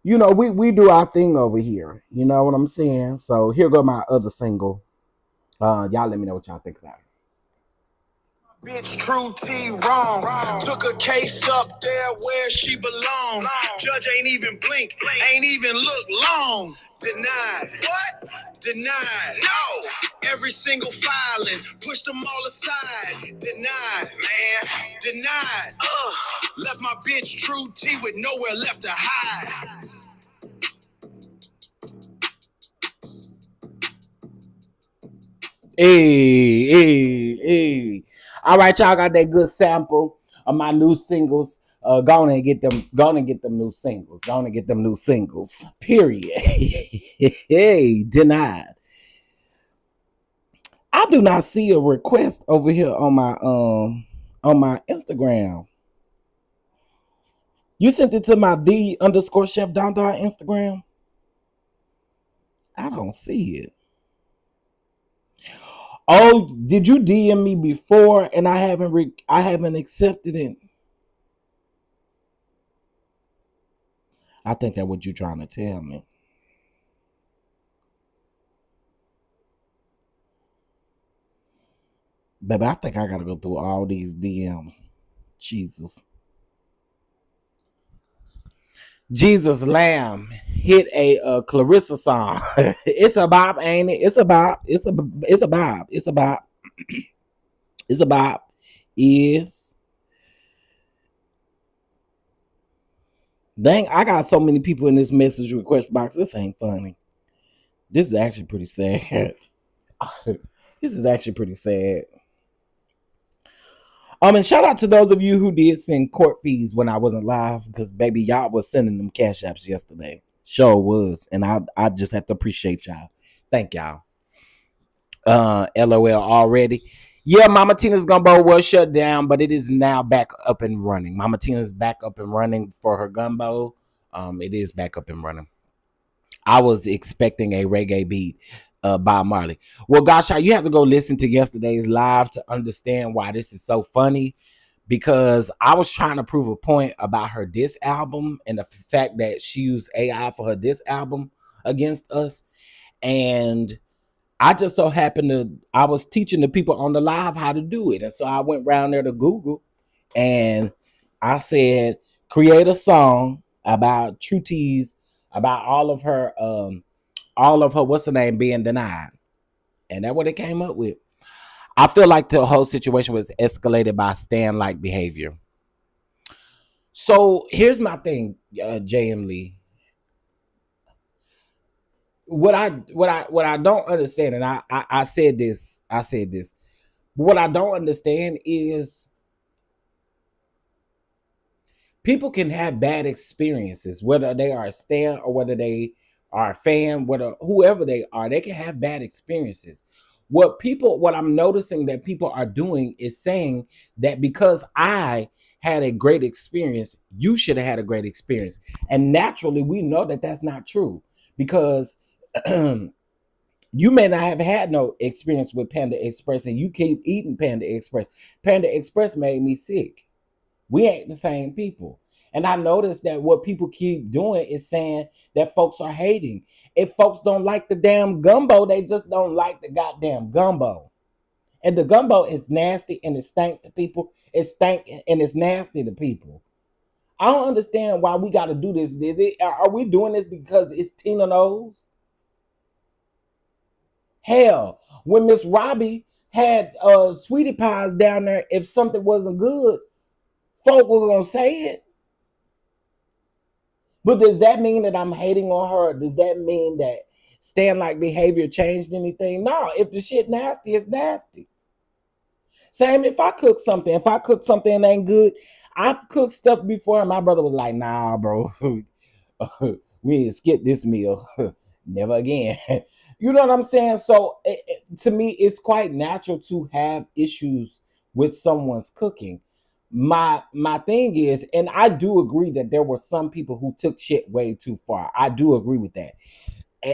we do our thing over here, you know what I'm saying? So here go my other single. Y'all let me know what y'all think about it. Bitch, true T wrong. Took a case up there where she belong. Judge ain't even blink, ain't even look long. Denied. What? Denied. No. Every single filing, pushed them all aside. Denied. Man. Denied. Left my bitch true T with nowhere left to hide. Hey. All right, y'all got that good sample of my new singles. Go on and get them new singles. Go on and get them new singles. Period. Hey, denied. I do not see a request over here on my Instagram. You sent it to my D_chef DonDon Instagram. I don't see it. Oh, did you DM me before and I haven't accepted it? I think that's what you're trying to tell me. Baby, I think I gotta go through all these DMs. Jesus Lamb hit a Clarissa song. It's a bop, ain't it? It's a bop. It's a bop. It's a bop. It's a bop. Dang, I got so many people in this message request box. This ain't funny. This is actually pretty sad. This is actually pretty sad. And shout out to those of you who did send court fees when I wasn't live, because baby, y'all was sending them cash apps yesterday. Sure was, and I just have to appreciate y'all. Thank y'all. LOL already. Yeah, Mama Tina's gumbo was shut down, but it is now back up and running. Mama Tina's back up and running for her gumbo. It is back up and running. I was expecting a reggae beat by Marley. Well, gosh, you have to go listen to yesterday's live to understand why this is so funny, because I was trying to prove a point about her diss album and the fact that she used AI for her diss album against us. And I just so happened I was teaching the people on the live how to do it. And so I went around there to Google and I said, create a song about True T's, about all of her, what's her name, being denied. And that's what it came up with. I feel like the whole situation was escalated by Stan like behavior. So here's my thing, JM Lee. What I don't understand, and I said this, but what I don't understand is people can have bad experiences, whether they are a stan or whether they are a fan, whether whoever they are, they can have bad experiences. What I'm noticing that people are doing is saying that because I had a great experience, you should have had a great experience. And naturally, we know that that's not true because you may not have had no experience with Panda Express and you keep eating Panda Express. Panda Express made me sick. We ain't the same people. And I noticed that what people keep doing is saying that folks are hating. If folks don't like the damn gumbo, they just don't like the goddamn gumbo. And the gumbo is nasty and it stank to people. It stank and it's nasty to people. I don't understand why we got to do this. Are we doing this because it's Tina Knows? Hell, when Miss Robbie had sweetie pies down there, if something wasn't good, folk were gonna say it. But does that mean that I'm hating on her? Does that mean that stand like behavior changed anything? No, if the shit nasty, it's nasty. Same if I cook something. If I cook something and ain't good, I've cooked stuff before and my brother was like, nah, bro. We need to skip this meal. Never again. You know what I'm saying? So to me, it's quite natural to have issues with someone's cooking. My thing is, and I do agree that there were some people who took shit way too far. I do agree with that.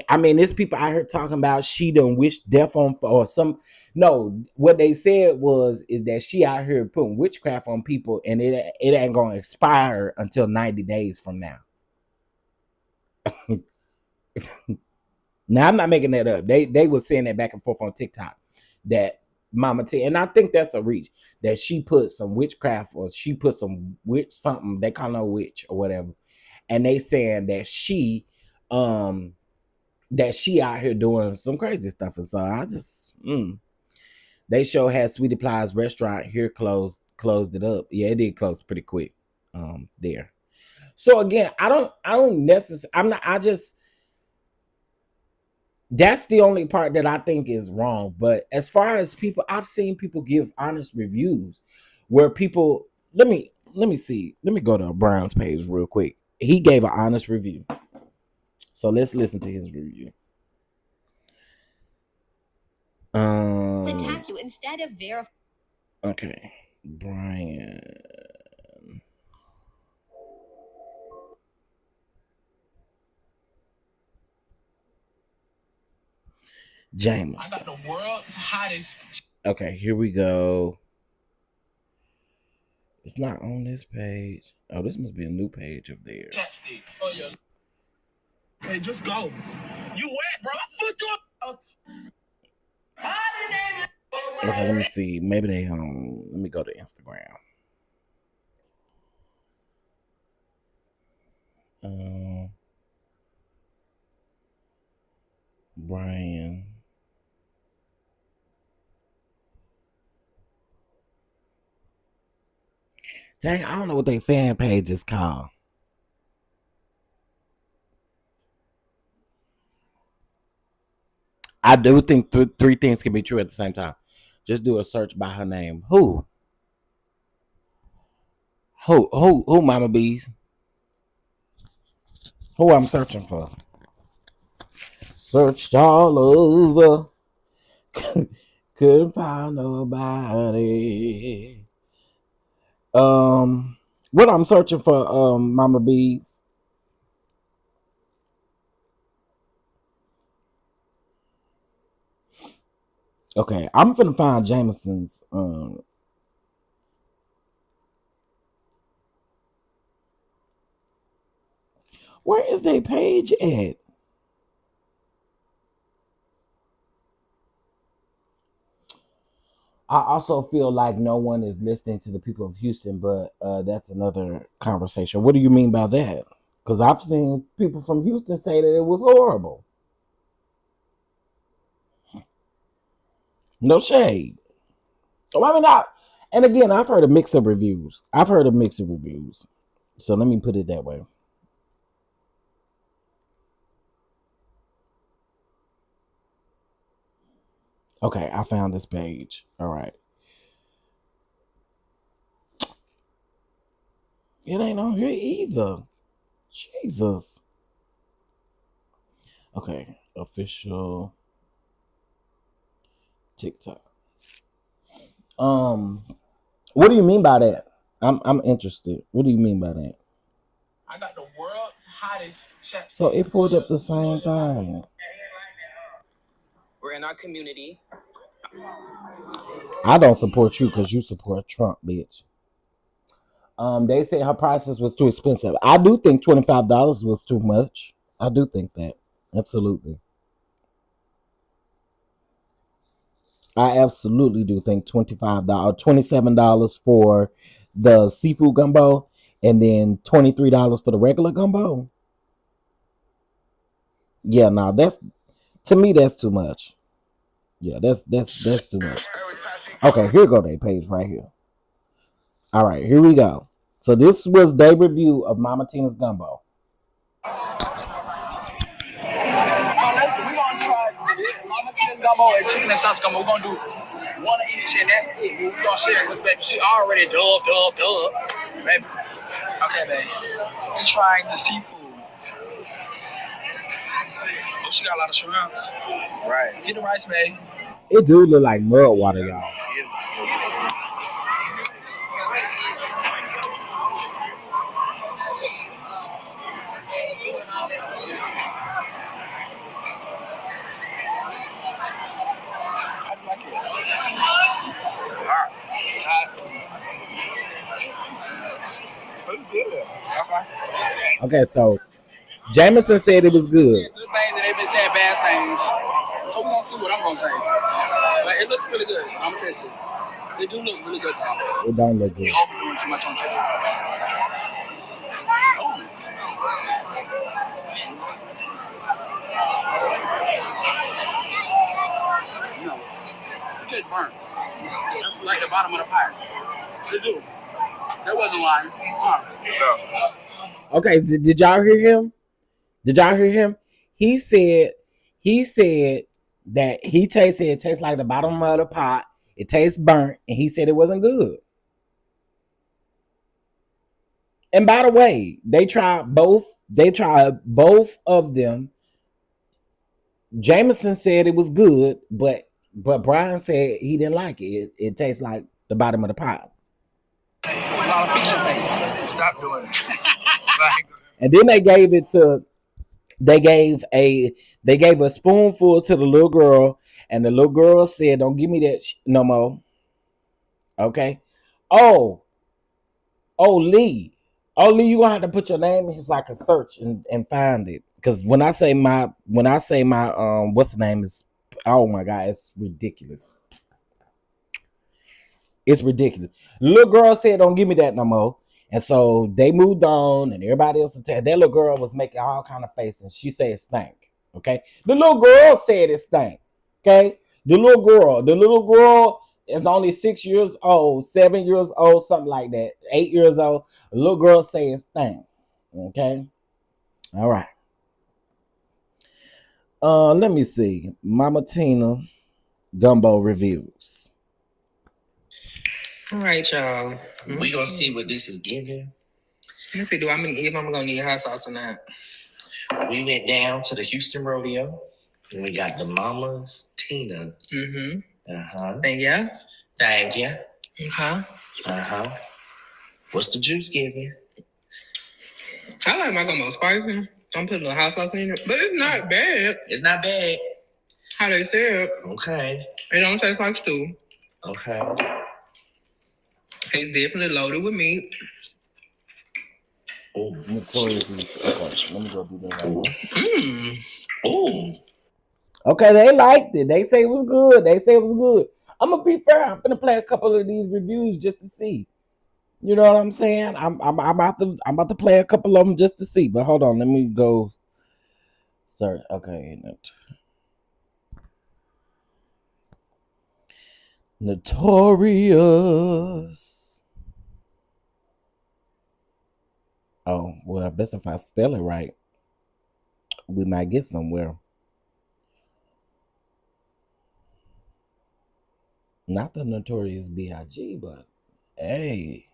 I mean, there's people I heard talking about she done wish death on or some. No, what they said was is that she out here putting witchcraft on people, and it ain't gonna expire until 90 days from now. Now I'm not making that up. They were saying that back and forth on TikTok that Mama T, and I think that's a reach that she put some witchcraft or she put some witch something they call her witch or whatever, and they saying um that she out here doing some crazy stuff, and so I just they show had Sweetie Pie's restaurant here closed it up. Yeah, it did close pretty quick there. So again, I don't necessarily I'm not I just that's the only part that I think is wrong. But as far as people, I've seen people give honest reviews where people let me see. Let me go to Brown's page real quick. He gave an honest review. So let's listen to his review. Attack you instead of verify. Okay. Brian. James. I got the world's hottest. Okay, here we go. It's not on this page. Oh, this must be a new page of theirs. Oh, yeah. Hey, just go. You wet, bro? Okay, let me see. Maybe they let me go to Instagram. Brian. Dang, I don't know what their fan page is called. I do think three things can be true at the same time. Just do a search by her name. Who, Mama Bees? Who I'm searching for? Searched all over. Couldn't find nobody. What I'm searching for, Mama Bees. Okay, I'm finna find Jameson's. Where is their page at? I also feel like no one is listening to the people of Houston, but that's another conversation. What do you mean by that? Because I've seen people from Houston say that it was horrible. No shade. So, I mean, and again, I've heard a mix of reviews. So let me put it that way. Okay, I found this page. All right. It ain't on here either. Jesus. Okay, official TikTok. What do you mean by that? I'm interested. What do you mean by that? I got the world's hottest chef. So it pulled up the same thing. We're in our community. I don't support you because you support Trump, bitch. They said her prices was too expensive. I do think $25 was too much. I do think that. Absolutely. I absolutely do think $25, $27 for the seafood gumbo, and then $23 for the regular gumbo. Yeah, no, that's to me that's too much. Yeah, that's too much. Okay, here go their page right here. All right, here we go. So this was their review of Mama Tina's gumbo. So listen, we're gonna try Mama Tina's gumbo and chicken and sausage gumbo. We're gonna do one of each, and that's it. We're gonna share because baby, she already dub, baby. Okay, baby. We're trying the seafood. Oh, she got a lot of shrimps. Right. Get the rice, baby. It do look like mud water, y'all. Okay, so Jameson said it was good. Good things and they've been saying bad things. So we're gonna see what I'm gonna say. But it looks really good. I'm gonna test it. It do look really good though. It don't look good. You overdoing too much on TikTok. Oh. No. It gets burnt. That's like the bottom of the pie. They do. That wasn't lying. Okay, did y'all hear him? He said that it tastes like the bottom of the pot. It tastes burnt, and he said it wasn't good. And by the way, they tried both of them. Jameson said it was good, but Brian said he didn't like it. It tastes like the bottom of the pot. A lot of picture face. Stop doing it. And then they gave a spoonful to the little girl, and the little girl said, "Don't give me that no more." Okay. Oh, Lee, you gonna have to put your name in so I can search and find it. Because when I say my what's the name is, oh my God, it's ridiculous. It's ridiculous. The little girl said, "Don't give me that no more." And so they moved on, and everybody else that little girl was making all kind of faces. She said it stank. Okay, the little girl said it stank. Okay, the little girl is only 6 years old, 7 years old, something like that. 8 years old. The little girl said it stank. Okay, all right. Let me see. Mama Tina gumbo reviews. All right, y'all. We gonna see what this is giving. Let's see. If I'm gonna need hot sauce or not. We went down to the Houston rodeo, and we got the Mama's Tina. Mm-hmm. Thank you. Uh-huh. What's the juice giving? I like my gumbo spicy. I'm putting a hot sauce in it, but it's not bad. It's not bad. How they said. Okay. It don't taste like stew. Okay. It's definitely loaded with meat. Oh, let me go do that right now. Oh. Okay, they liked it. They say it was good. I'm gonna be fair. I'm gonna play a couple of these reviews just to see. You know what I'm saying? I'm about to play a couple of them just to see. But hold on, let me go. Sir, okay. Notorious. Oh, well, I guess if I spell it right, we might get somewhere. Not the Notorious B.I.G., but hey.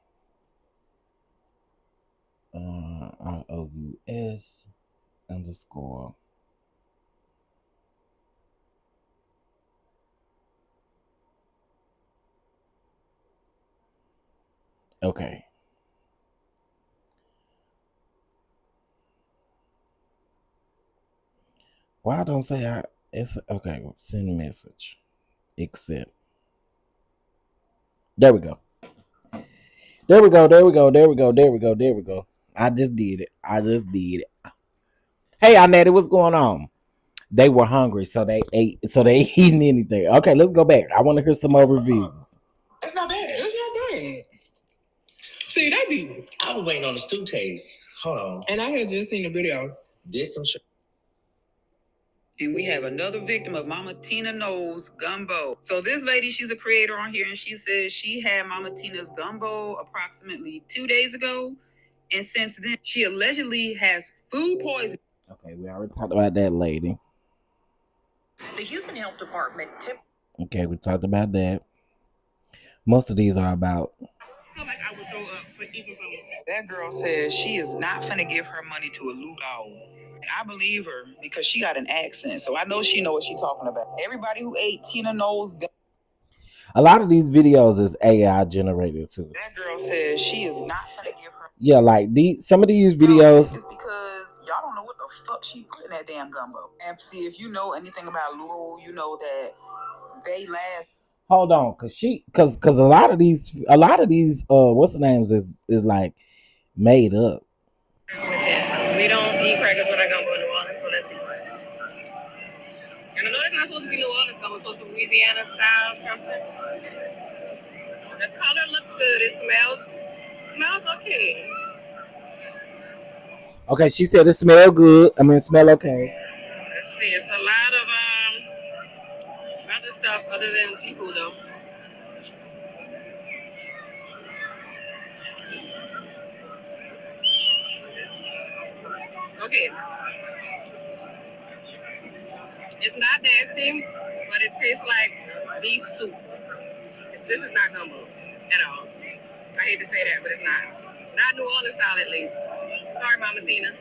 ROUS _ Okay. Why I don't say it's okay. Send message. Accept. There we go. There we go. I just did it. Hey, Annette, what's going on? They were hungry, so they ate. So they eating anything. Okay, let's go back. I want to hear some more reviews. That's not bad. It's not bad. See, that be. I was waiting on the stew taste. Hold on. And I had just seen the video. This some And we have another victim of Mama Tina Knows Gumbo. So this lady, she's a creator on here, and she says she had Mama Tina's Gumbo approximately 2 days ago. And since then, she allegedly has food poisoning. Okay, we already talked about that lady. The Houston Health Department Okay, we talked about that. Most of these are about. I feel like I would throw up for even from That girl says she is not finna give her money to a luau. And I believe her because she got an accent. So I know she know what she's talking about. Everybody who ate Tina Knows. A lot of these videos is AI generated too. That girl says she is not finna give her. Yeah, like some of these videos. It's because y'all don't know what the fuck she put in that damn gumbo. And see, if you know anything about luau, you know that they last. Hold on, cause a lot of these what's the names is like made up. We don't eat crackers when I go to New Orleans, so let's see what. And I know it's not supposed to be New Orleans, it's supposed to be Louisiana style something. The color looks good. It smells okay. Okay, she said it smell good. I mean, smell okay. Let's see. It's a lot of other stuff other than seafood, though. Okay. It's not nasty, but it tastes like beef soup. This is not gumbo at all. I hate to say that, but it's not. Not New Orleans style, at least. Sorry, Mama Tina.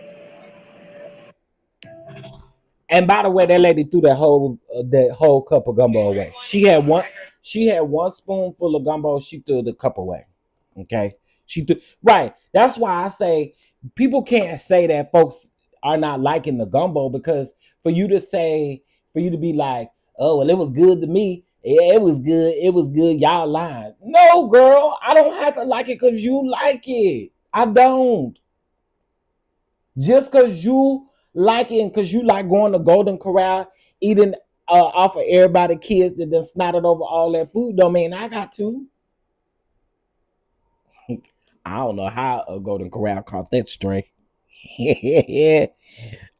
And by the way, that lady threw that whole cup of gumbo away. She had one spoonful of gumbo. She threw the cup away. Okay, right. That's why I say people can't say that folks are not liking the gumbo, because for you to be like, oh well, it was good to me. Yeah, it was good. Y'all lying. No, girl, I don't have to like it because you like it. I don't. Just because you like it and because you like going to Golden Corral, eating off of everybody kids that done snotted over all that food, don't mean I got to. I don't know how a Golden Corral caught that stray.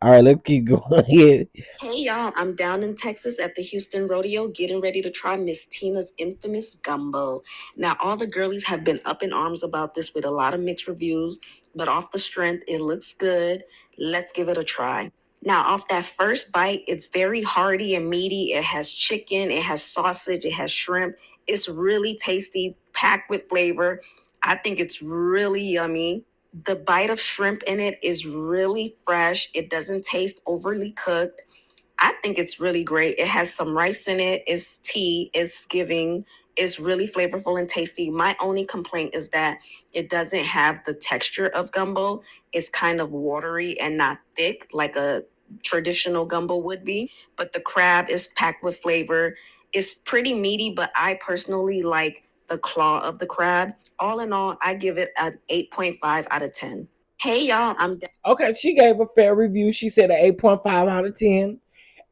All right, let's keep going. Hey y'all, I'm down in Texas at the Houston Rodeo getting ready to try Miss Tina's infamous gumbo. Now, all the girlies have been up in arms about this with a lot of mixed reviews, but off the strength, it looks good. Let's give it a try. Now, off that first bite, it's very hearty and meaty. It has chicken, it has sausage, it has shrimp. It's really tasty, packed with flavor. I think it's really yummy. The bite of shrimp in it is really fresh. It doesn't taste overly cooked. I think it's really great. It has some rice in it. It's tea. It's giving. It's really flavorful and tasty. My only complaint is that it doesn't have the texture of gumbo. It's kind of watery and not thick like a traditional gumbo would be. But the crab is packed with flavor. It's pretty meaty, but I personally like the claw of the crab. All in all, I give it an 8.5 out of 10. Hey, y'all, I'm Okay, she gave a fair review. She said an 8.5 out of 10.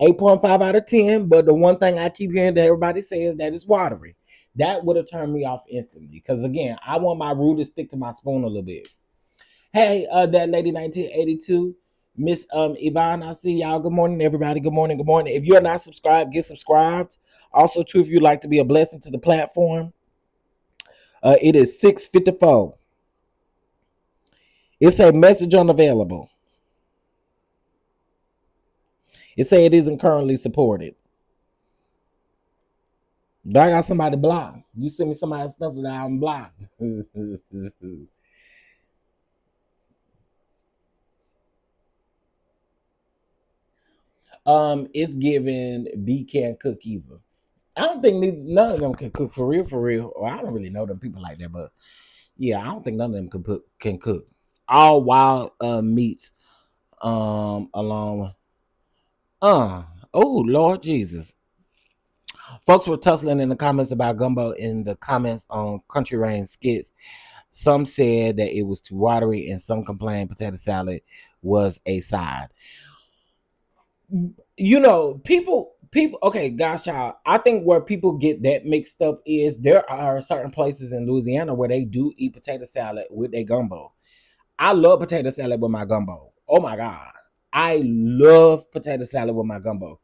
8.5 out of 10. But the one thing I keep hearing that everybody says that it's watery. That would have turned me off instantly. Because again, I want my roux to stick to my spoon a little bit. Hey, that lady 1982, Miss Yvonne, I see y'all. Good morning, everybody. Good morning. Good morning. If you're not subscribed, get subscribed. Also, too, if you'd like to be a blessing to the platform, it is 6:54. It's a message unavailable. It say it isn't currently supported. Do I got somebody blocked? You send me somebody's stuff that I'm blocked. It's given B can't cook either. I don't think none of them can cook for real, for real. Or I don't really know them people like that, but yeah, I don't think none of them can cook. All wild meats, along. Oh Lord Jesus. Folks were tussling in the comments about gumbo in the comments on Country Rain skits. Some said that it was too watery, and some complained potato salad was a side. You know, people. Okay, gosh, y'all. I think where people get that mixed up is there are certain places in Louisiana where they do eat potato salad with their gumbo. I love potato salad with my gumbo. Oh my god, I love potato salad with my gumbo.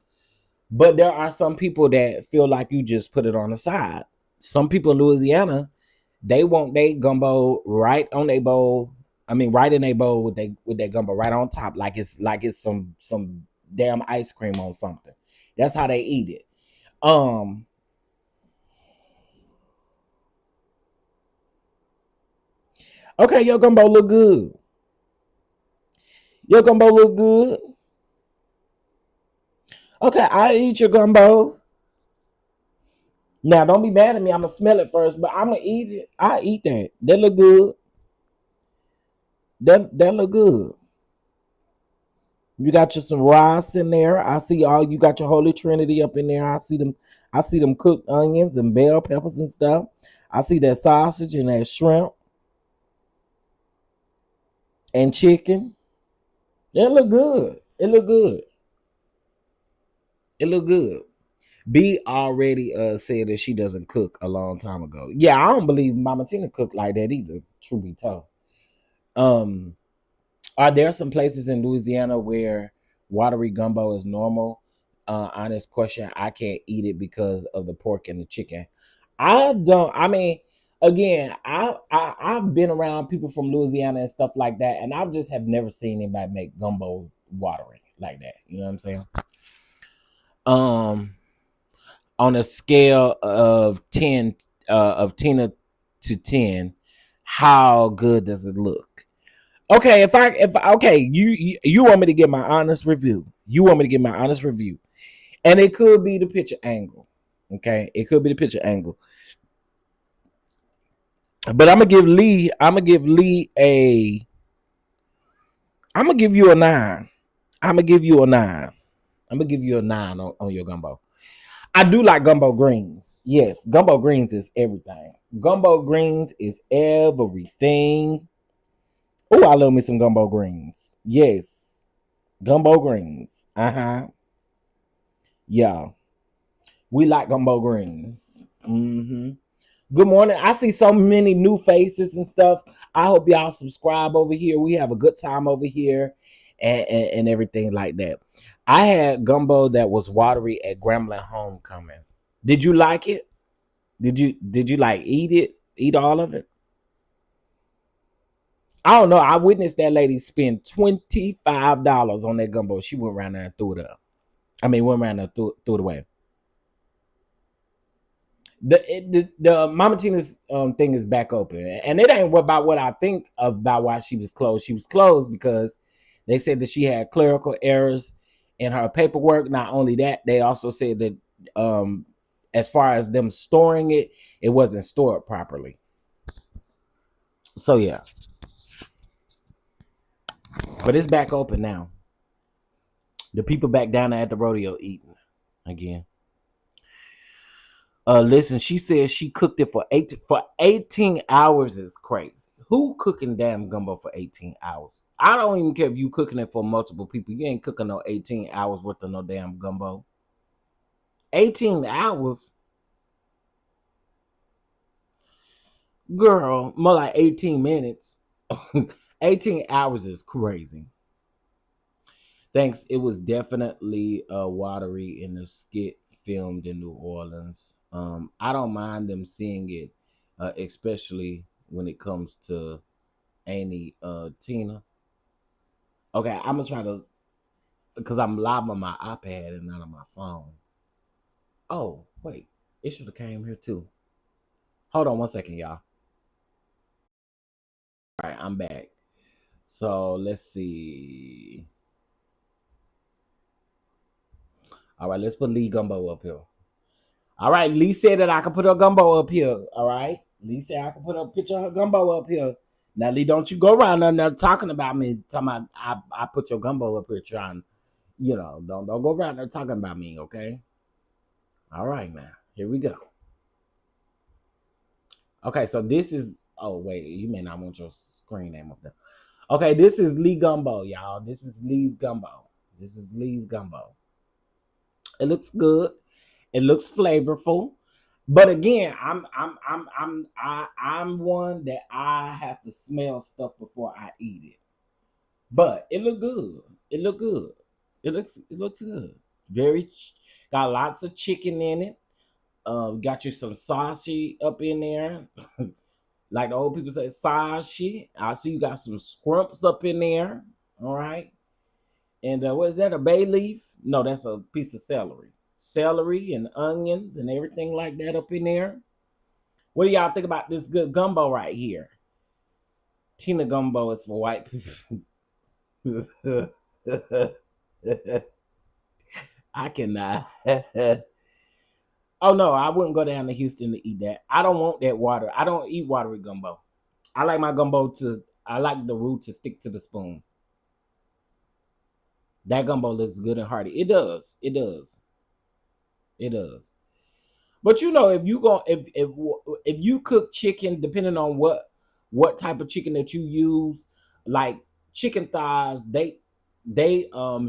But there are some people that feel like you just put it on the side. Some people in Louisiana, they want their gumbo right on their bowl. I mean, right in their bowl with their gumbo right on top, like it's some damn ice cream on something. That's how they eat it. Okay, your gumbo look good. Your gumbo look good. Okay, I eat your gumbo. Now, don't be mad at me. I'm gonna smell it first, but I'm gonna eat it. I eat that. That look good. That look good. You got your some rice in there. I see all you got your Holy Trinity up in there. I see them. I see them cooked onions and bell peppers and stuff. I see that sausage and that shrimp and chicken. It look good. It look good. It look good. B already said that she doesn't cook a long time ago. Yeah, I don't believe Mama Tina cooked like that either. True be told. Are there some places in Louisiana where watery gumbo is normal? Honest question. I can't eat it because of the pork and the chicken. I don't. I mean, again, I've been around people from Louisiana and stuff like that, and I just have never seen anybody make gumbo watery like that. You know what I'm saying? On a scale of 10 of 10 to 10, how good does it look? Okay, if okay, you want me to get my honest review. You want me to get my honest review. And it could be the picture angle. Okay? It could be the picture angle. But I'm gonna give Lee a I'm gonna give you a 9. I'm gonna give you a 9. I'm gonna give you a 9 on your gumbo. I do like gumbo greens. Yes, gumbo greens is everything. Gumbo greens is everything. Oh, I love me some gumbo greens. Yes. Gumbo greens. Yeah. We like gumbo greens. Good morning. I see so many new faces and stuff. I hope y'all subscribe over here. We have a good time over here and everything like that. I had gumbo that was watery at Grambling Homecoming. Did you like it? Did you like eat it? Eat all of it? I don't know. I witnessed that lady spend $25 on that gumbo. She went around there and threw it up. I mean, went around there and threw it away. The Mama Tina's thing is back open, and it ain't about what I think about why she was closed. She was closed because they said that she had clerical errors in her paperwork. Not only that, they also said that as far as them storing it, it wasn't stored properly. So yeah, but it's back open now. The people back down there at the rodeo eating again. Listen, she said she cooked it for 18 hours. Is crazy. Who cooking damn gumbo for 18 hours? I don't even care if you cooking it for multiple people. You ain't cooking no 18 hours worth of no damn gumbo. 18 hours? Girl, more like 18 minutes. 18 hours is crazy. Thanks. It was definitely watery in the skit filmed in New Orleans. I don't mind them seeing it, especially when it comes to Annie Tina. Okay, I'm gonna try to, because I'm live on my iPad and not on my phone. Oh, wait. It should have came here too. Hold on one second, y'all. All right, I'm back. So let's see. All right, let's put Lee Gumbo up here. All right, Lee said that I can put her gumbo up here. All right. Lee said I can put a picture of her gumbo up here. Now, Lee, don't you go around there talking about me, talking about I put your gumbo up here trying, don't go around there talking about me, okay? All right, now. Here we go. Okay, so this is, oh, wait, you may not want your screen name up there. Okay, this is Lee Gumbo, y'all. This is Lee's Gumbo. This is Lee's Gumbo. It looks good. It looks flavorful. But again, I'm one that I have to smell stuff before I eat it. But it look good. It look good. It looks good. Got lots of chicken in it. Got you some sausage up in there. Like the old people say, sausage. I see you got some scrumps up in there. All right. And what is that? A bay leaf? No, that's a piece of celery. Celery and onions and everything like that up in there. What do y'all think about this good gumbo right here? Tina gumbo is for white people. I cannot. Oh no, I wouldn't go down to Houston to eat that. I don't want that water. I don't eat watery gumbo. I like my gumbo I like the root to stick to the spoon. That gumbo looks good and hearty. It does. It does. It does. But if you cook chicken, depending on what type of chicken that you use, like chicken thighs, they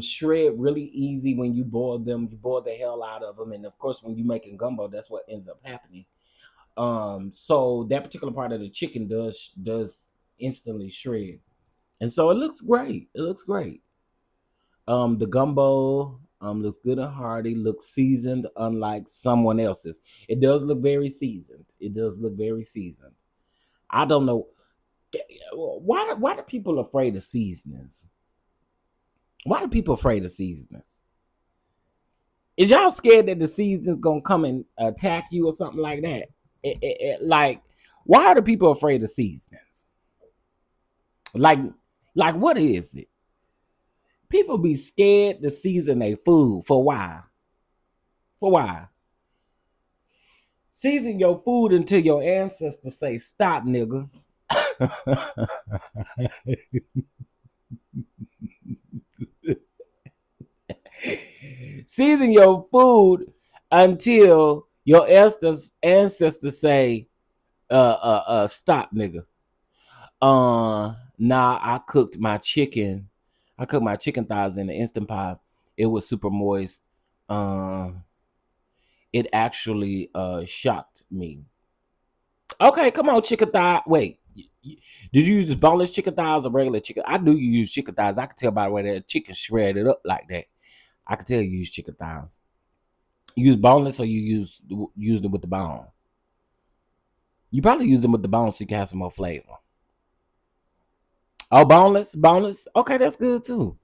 shred really easy when you boil them. You boil the hell out of them, and of course, when you're making gumbo, that's what ends up happening. So that particular part of the chicken does instantly shred, and so it looks great. It looks great. The gumbo looks good and hearty, looks seasoned, unlike someone else's. It does look very seasoned. It does look very seasoned. I don't know why do people afraid of seasonings? Why are people afraid of seasonings? Is y'all scared that the seasoning's gonna come and attack you or something like that? Like, why are the people afraid of seasonings? Like what is it? People be scared to season their food. For why? For why? Season your food until your ancestors say, stop, nigga. Season your food until your ancestors say, stop, nigga. Nah, I cooked my chicken thighs in the Instant Pot. It was super moist. It actually shocked me. Okay, come on, chicken thigh. Wait, did you use boneless chicken thighs or regular chicken? I do use chicken thighs. I can tell by the way that chicken shredded up like that. I can tell you use chicken thighs. You use boneless or you use them with the bone? You probably use them with the bone so you can have some more flavor. Oh, boneless. Okay, that's good too.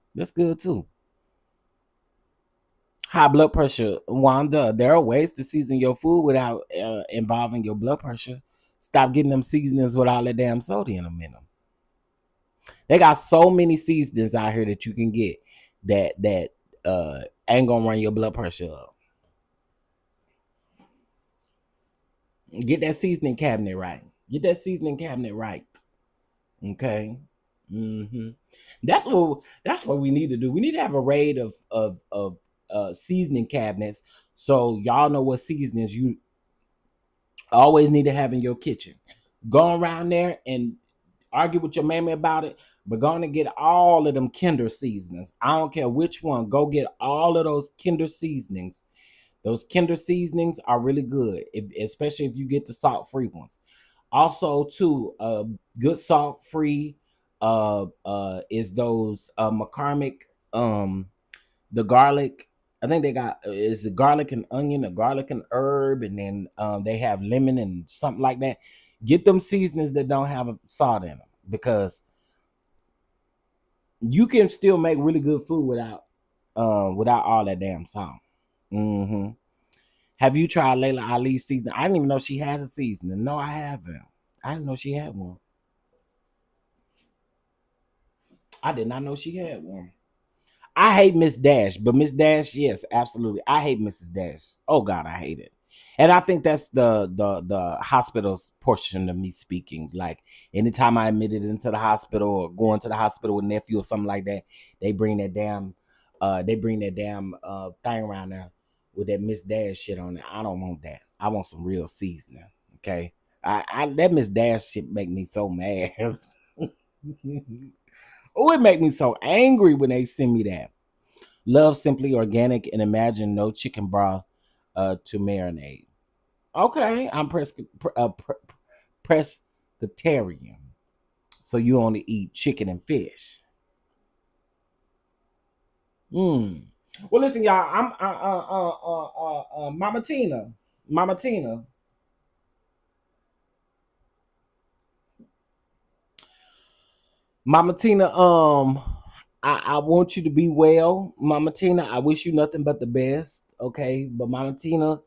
High blood pressure, Wanda. There are ways to season your food without involving your blood pressure. Stop getting them seasonings with all that damn sodium in them. They got so many seasonings out here that you can get that ain't gonna run your blood pressure up. Get that seasoning cabinet right. Okay. That's what we need to do. We need to have a raid of seasoning cabinets, so y'all know what seasonings you always need to have in your kitchen. Go around there and argue with your mammy about it, but go on and get all of them Kinder seasonings. I don't care which one. Go get all of those Kinder seasonings. Those Kinder seasonings are really good, especially if you get the salt-free ones. Also, too, good salt-free is those McCormick, the garlic. I think they got is the garlic and onion, a garlic and herb, and then they have lemon and something like that. Get them seasonings that don't have salt in them, because you can still make really good food without all that damn salt. Mm-hmm. Have you tried Layla Ali's seasoning? I didn't even know she had a seasoning. No, I haven't. I didn't know she had one. I did not know she had one. I hate Miss Dash, but Miss Dash, yes, absolutely. I hate Mrs. Dash. Oh God, I hate it. And I think that's the hospital's portion of me speaking. Like anytime I admitted into the hospital or going to the hospital with nephew or something like that, they bring that damn thing around there with that Miss Dash shit on it. I don't want that. I want some real seasoning. Okay. I that Miss Dash shit make me so mad. Oh, it make me so angry when they send me that. Love simply organic and imagine no chicken broth to marinate. Okay, I'm pescatarian, so you only eat chicken and fish. Well, listen, y'all. I'm Mama Tina, Mama Tina. Mama Tina. I want you to be well, Mama Tina. I wish you nothing but the best. Okay, but Mama Tina,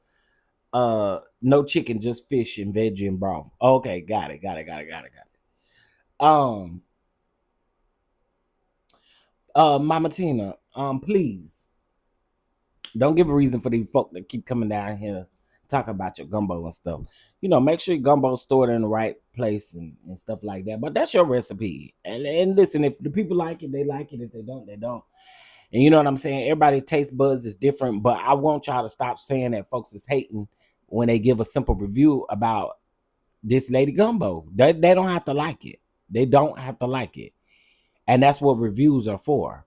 no chicken, just fish and veggie and broth. Okay, got it. Um, Mama Tina, please don't give a reason for these folk that keep coming down here talking about your gumbo and stuff. You know, make sure your gumbo's stored in the right place and stuff like that. But that's your recipe. And listen, if the people like it, they like it. If they don't, they don't. And you know what I'm saying? Everybody's taste buds is different, but I want y'all to stop saying that folks is hating when they give a simple review about this lady gumbo. They don't have to like it. They don't have to like it. And that's what reviews are for.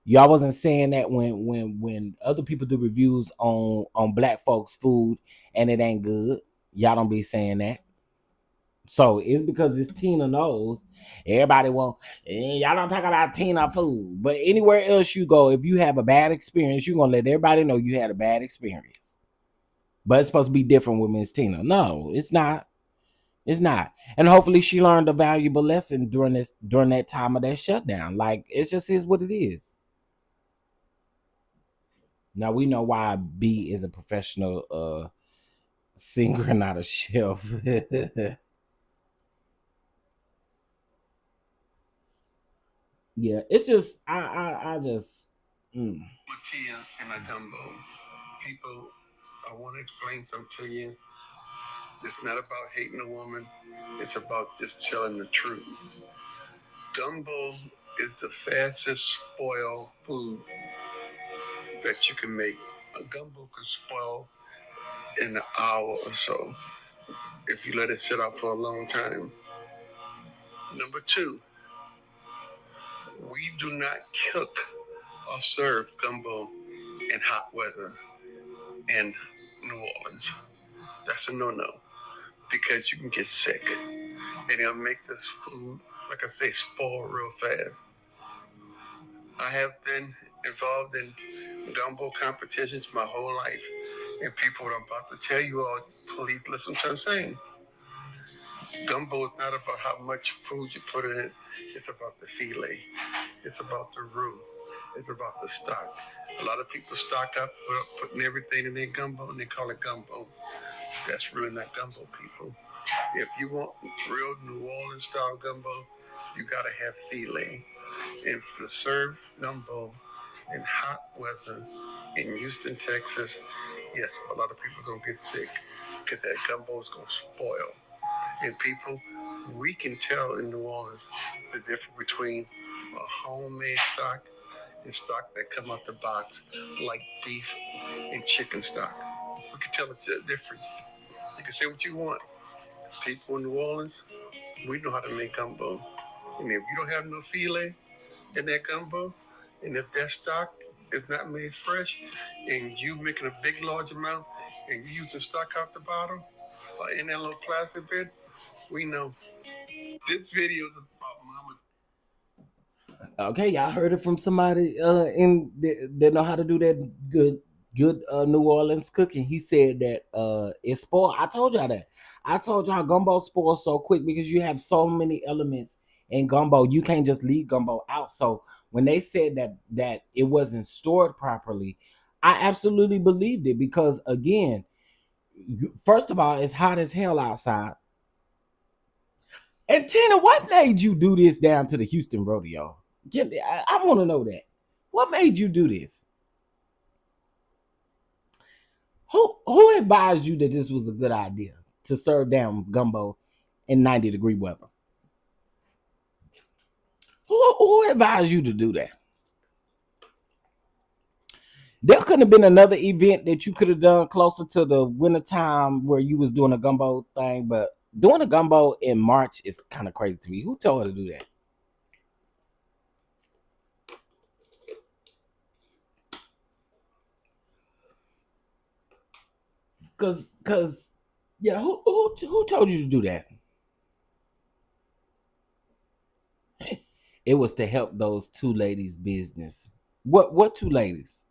Y'all wasn't saying that when other people do reviews on black folks food and it ain't good. Y'all don't be saying that. So it's because it's Tina knows. Everybody won't. Y'all don't talk about Tina food. But anywhere else you go, if you have a bad experience, you're gonna let everybody know you had a bad experience. But it's supposed to be different with Miss Tina. No, it's not. It's not. And hopefully she learned a valuable lesson during that time of that shutdown. Like it just is what it is. Now we know why B is a professional singer and not a chef. Yeah, it's just I just Tortilla and a gumbo. People, I want to explain something to you. It's not about hating a woman. It's about just telling the truth. Gumbo is the fastest spoil food that you can make. A gumbo can spoil in an hour or so if you let it sit out for a long time. Number two, we do not cook or serve gumbo in hot weather in New Orleans. That's a no-no because you can get sick and it'll make this food, like I say, spoil real fast. I have been involved in gumbo competitions my whole life, and people are about to tell you all, please listen to what I'm saying. Gumbo is not about how much food you put in it. It's about the filet. It's about the roux. It's about the stock. A lot of people stock up putting everything in their gumbo, and they call it gumbo. That's really not gumbo, people. If you want real New Orleans style gumbo, you gotta have filet. And to serve gumbo in hot weather in Houston, Texas, yes, a lot of people are gonna get sick because that gumbo is gonna spoil. And people, we can tell in New Orleans the difference between a homemade stock and stock that come out the box, like beef and chicken stock. We can tell it's a difference. You can say what you want. People in New Orleans, We know how to make gumbo. And if you don't have no filet in that gumbo, and if that stock is not made fresh, and you making a big large amount, and you using stock out the bottle, or in that little plastic bin, we know. This video is about mama. Okay, y'all heard it from somebody that know how to do that good New Orleans cooking. He said that it's spoiled. I told y'all that. I told y'all gumbo spoils so quick because you have so many elements in gumbo. You can't just leave gumbo out. So when they said that it wasn't stored properly, I absolutely believed it because again, first of all, it's hot as hell outside. And Tina, what made you do this down to the Houston rodeo? I want to know that. What made you do this? Who advised you that this was a good idea to serve down gumbo in 90-degree weather? Who advised you to do that? There couldn't have been another event that you could have done closer to the wintertime where you was doing a gumbo thing, but doing a gumbo in March is kind of crazy to me. Who told her to do that? Cause yeah, who told you to do that? It was to help those two ladies' business. What two ladies?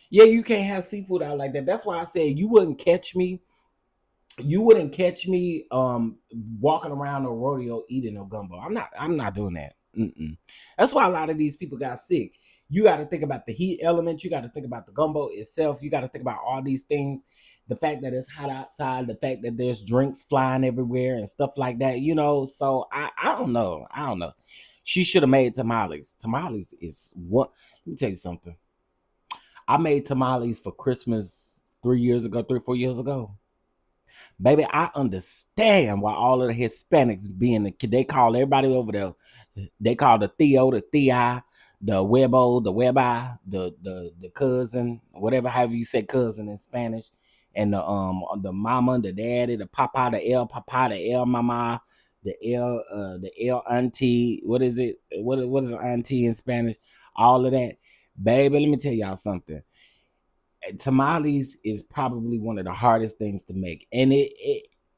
Yeah, you can't have seafood out like that. That's why I said you wouldn't catch me. You wouldn't catch me walking around a rodeo eating a gumbo. I'm not doing that. Mm-mm. That's why a lot of these people got sick. You got to think about the heat element. You got to think about the gumbo itself. You got to think about all these things. The fact that it's hot outside, the fact that there's drinks flying everywhere and stuff like that, So I don't know. I don't know. She should have made tamales. Tamales is what? Let me tell you something. I made tamales for Christmas 4 years ago. Baby, I understand why all of the Hispanics they call everybody over there. They call the Theo, the Thea, the Webo, the Webi, the cousin, whatever however you say cousin in Spanish, and the mama, the daddy, the papa, the el mama, the el auntie. What is it? What is an auntie in Spanish? All of that, baby. Let me tell y'all something. Tamales is probably one of the hardest things to make, and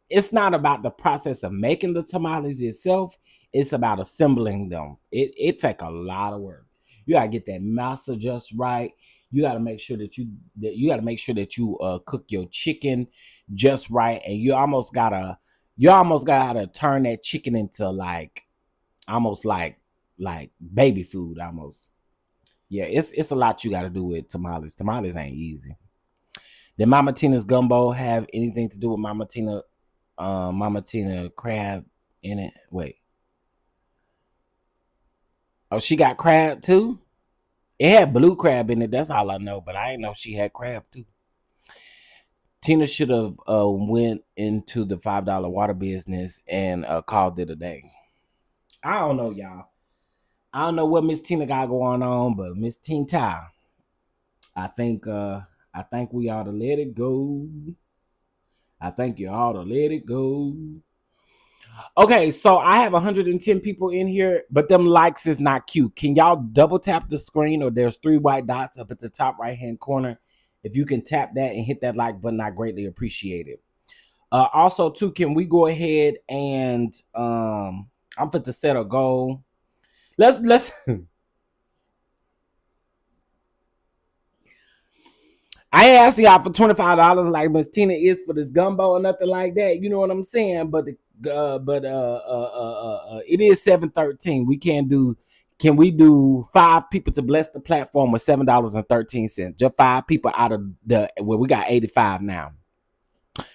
it's not about the process of making the tamales itself. It's about assembling them. It take a lot of work. You gotta get that masa just right. You gotta make sure that you cook your chicken just right, and you almost gotta turn that chicken into almost like baby food almost. Yeah, it's a lot you got to do with tamales. Tamales ain't easy. Did Mama Tina's gumbo have anything to do with Mama Tina crab in it? Wait. Oh, she got crab too? It had blue crab in it. That's all I know, but I didn't know she had crab too. Tina should have went into the $5 water business and called it a day. I don't know, y'all. I don't know what Miss Tina got going on, but Miss Tina, I think we ought to let it go. I think you ought to let it go. Okay, so I have 110 people in here, but them likes is not cute. Can y'all double tap the screen, or there's 3 white dots up at the top right hand corner? If you can tap that and hit that like button, I greatly appreciate it. Also, too, can we go ahead and I'm fit to set a goal. Let's I ain't asking y'all for $25 like Miss Tina is for this gumbo or nothing like that. You know what I'm saying? But it is 7:13. Can we do 5 people to bless the platform with $7.13? Just 5 people out of we got 85 now.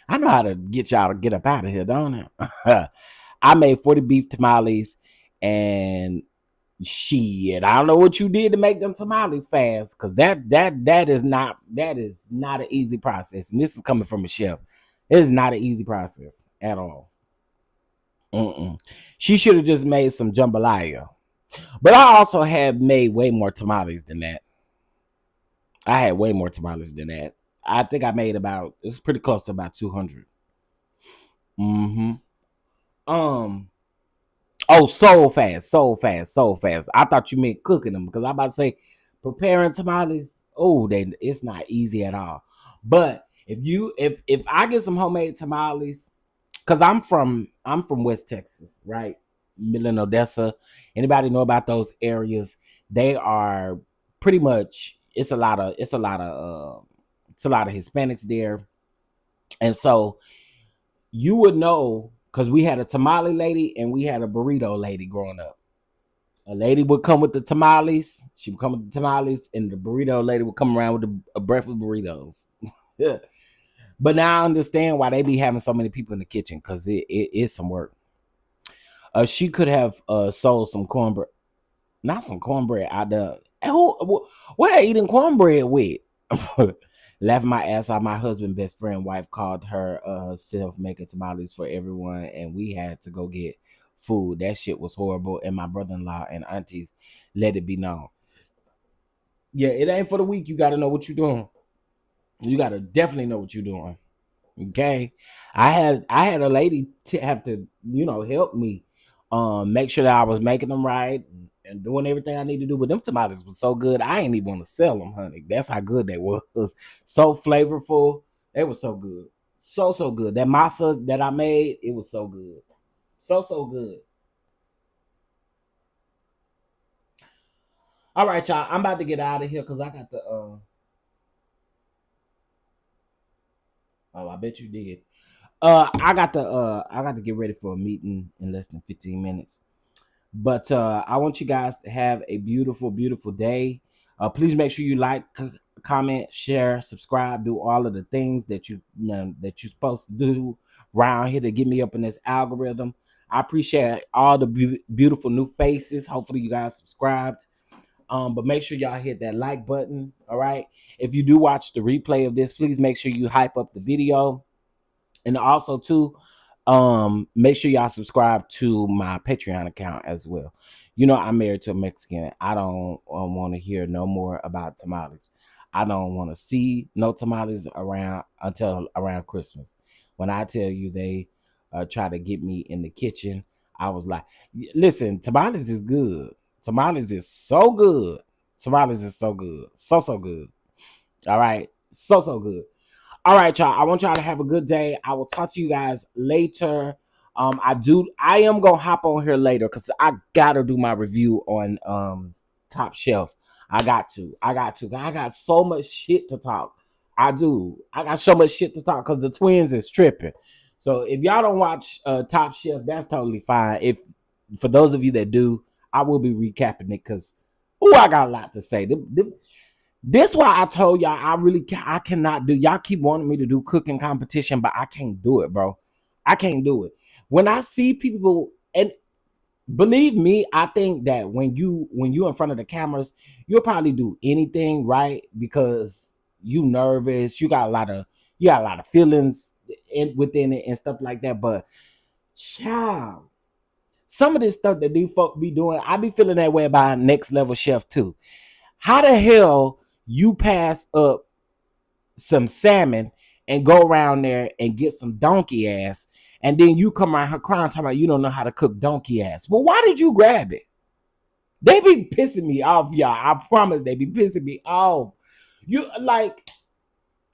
I know how to get y'all to get up out of here, don't I? I made 40 beef tamales, and shit, I don't know what you did to make them tamales fast, because that is not an easy process, and this is coming from a chef. It is not an easy process at all. She should have just made some jambalaya, but I also have made way more tamales than that. I had way more tamales than that. I think I made it's pretty close to about 200. Mm-hmm. Um. Oh, so fast, so fast, so fast. I thought you meant cooking them because I about to say preparing tamales. Oh, it's not easy at all. But if I get some homemade tamales, because I'm from West Texas, right? Midland, Odessa. Anybody know about those areas? They are pretty much it's a lot of Hispanics there, and so you would know because we had a tamale lady and we had a burrito lady growing up. A lady would come with the tamales. She would come with the tamales, and the burrito lady would come around with a breakfast burritos. Yeah. But now I understand why they be having so many people in the kitchen because it is some work. She could have sold some cornbread, not some cornbread out there. And what are they eating cornbread with? Laughing my ass off. My husband, best friend, wife called her self making tamales for everyone, and we had to go get food. That shit was horrible, and my brother-in-law and aunties let it be known. Yeah, it ain't for the weak. You got to know what you're doing. You got to definitely know what you're doing. Okay, I had a lady to have to help me, make sure that I was making them right and doing everything I need to do. But them tomatoes was so good, I ain't even want to sell them, honey. That's how good they was. So flavorful. They were so good, so good. That masa that I made, it was so good, so good. All right, y'all. I'm about to get out of here because I got the. Oh, I bet you did. I got to get ready for a meeting in less than 15 minutes. But I want you guys to have a beautiful, beautiful day. Please make sure you like, comment, share, subscribe, do all of the things that that you're supposed to do around here to get me up in this algorithm. I appreciate all the beautiful new faces. Hopefully, you guys subscribed. But make sure y'all hit that like button. All right. If you do watch the replay of this, please make sure you hype up the video. And also too, make sure y'all subscribe to my Patreon account as well. I'm married to a Mexican. I don't want to hear no more about tamales. I don't want to see no tamales around until around Christmas. When I tell you they try to get me in the kitchen, I was like, listen, tamales is good. Tamales is so good. Tamales is so good. So good. All right. So good. All right, y'all. I want y'all to have a good day. I will talk to you guys later. I am gonna hop on here later because I gotta do my review on Top Shelf. I got so much shit to talk. I do. I got so much shit to talk because the twins is tripping. So if y'all don't watch Top Shelf, that's totally fine. If for those of you that do, I will be recapping it because I got a lot to say. This why I told y'all I cannot do. Y'all keep wanting me to do cooking competition, but I can't do it, bro. I can't do it. When I see people, and believe me, I think that when you in front of the cameras, you'll probably do anything, right? Because you nervous, you got a lot of feelings within it and stuff like that. But child, some of this stuff that these folk be doing, I be feeling that way about Next Level Chef too. How the hell you pass up some salmon and go around there and get some donkey ass, and then you come around her crying talking about you don't know how to cook donkey ass? Well, why did you grab it? They be pissing me off, y'all. I promise they be pissing me off. You like,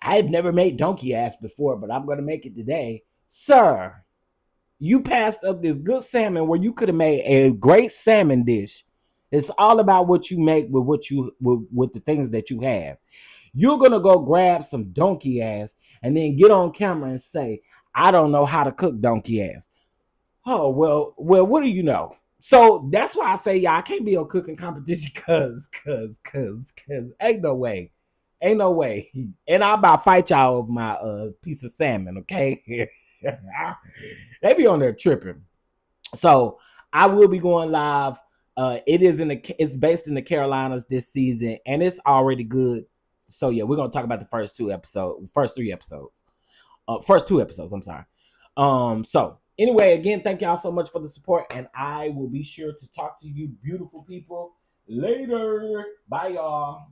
I've never made donkey ass before, but I'm gonna make it today, sir. You passed up this good salmon where you could have made a great salmon dish. It's all about what you make with with the things that you have. You're gonna go grab some donkey ass and then get on camera and say, "I don't know how to cook donkey ass." Oh well, what do you know? So that's why I say, y'all, I can't be on cooking competition, cause ain't no way, ain't no way. And I about fight y'all over my piece of salmon, okay? They be on there tripping. So I will be going live. It's based in the Carolinas this season, and it's already good. So yeah, we're gonna talk about the first three episodes. First two episodes. I'm sorry. So anyway, again, thank y'all so much for the support, and I will be sure to talk to you, beautiful people, later. Bye, y'all.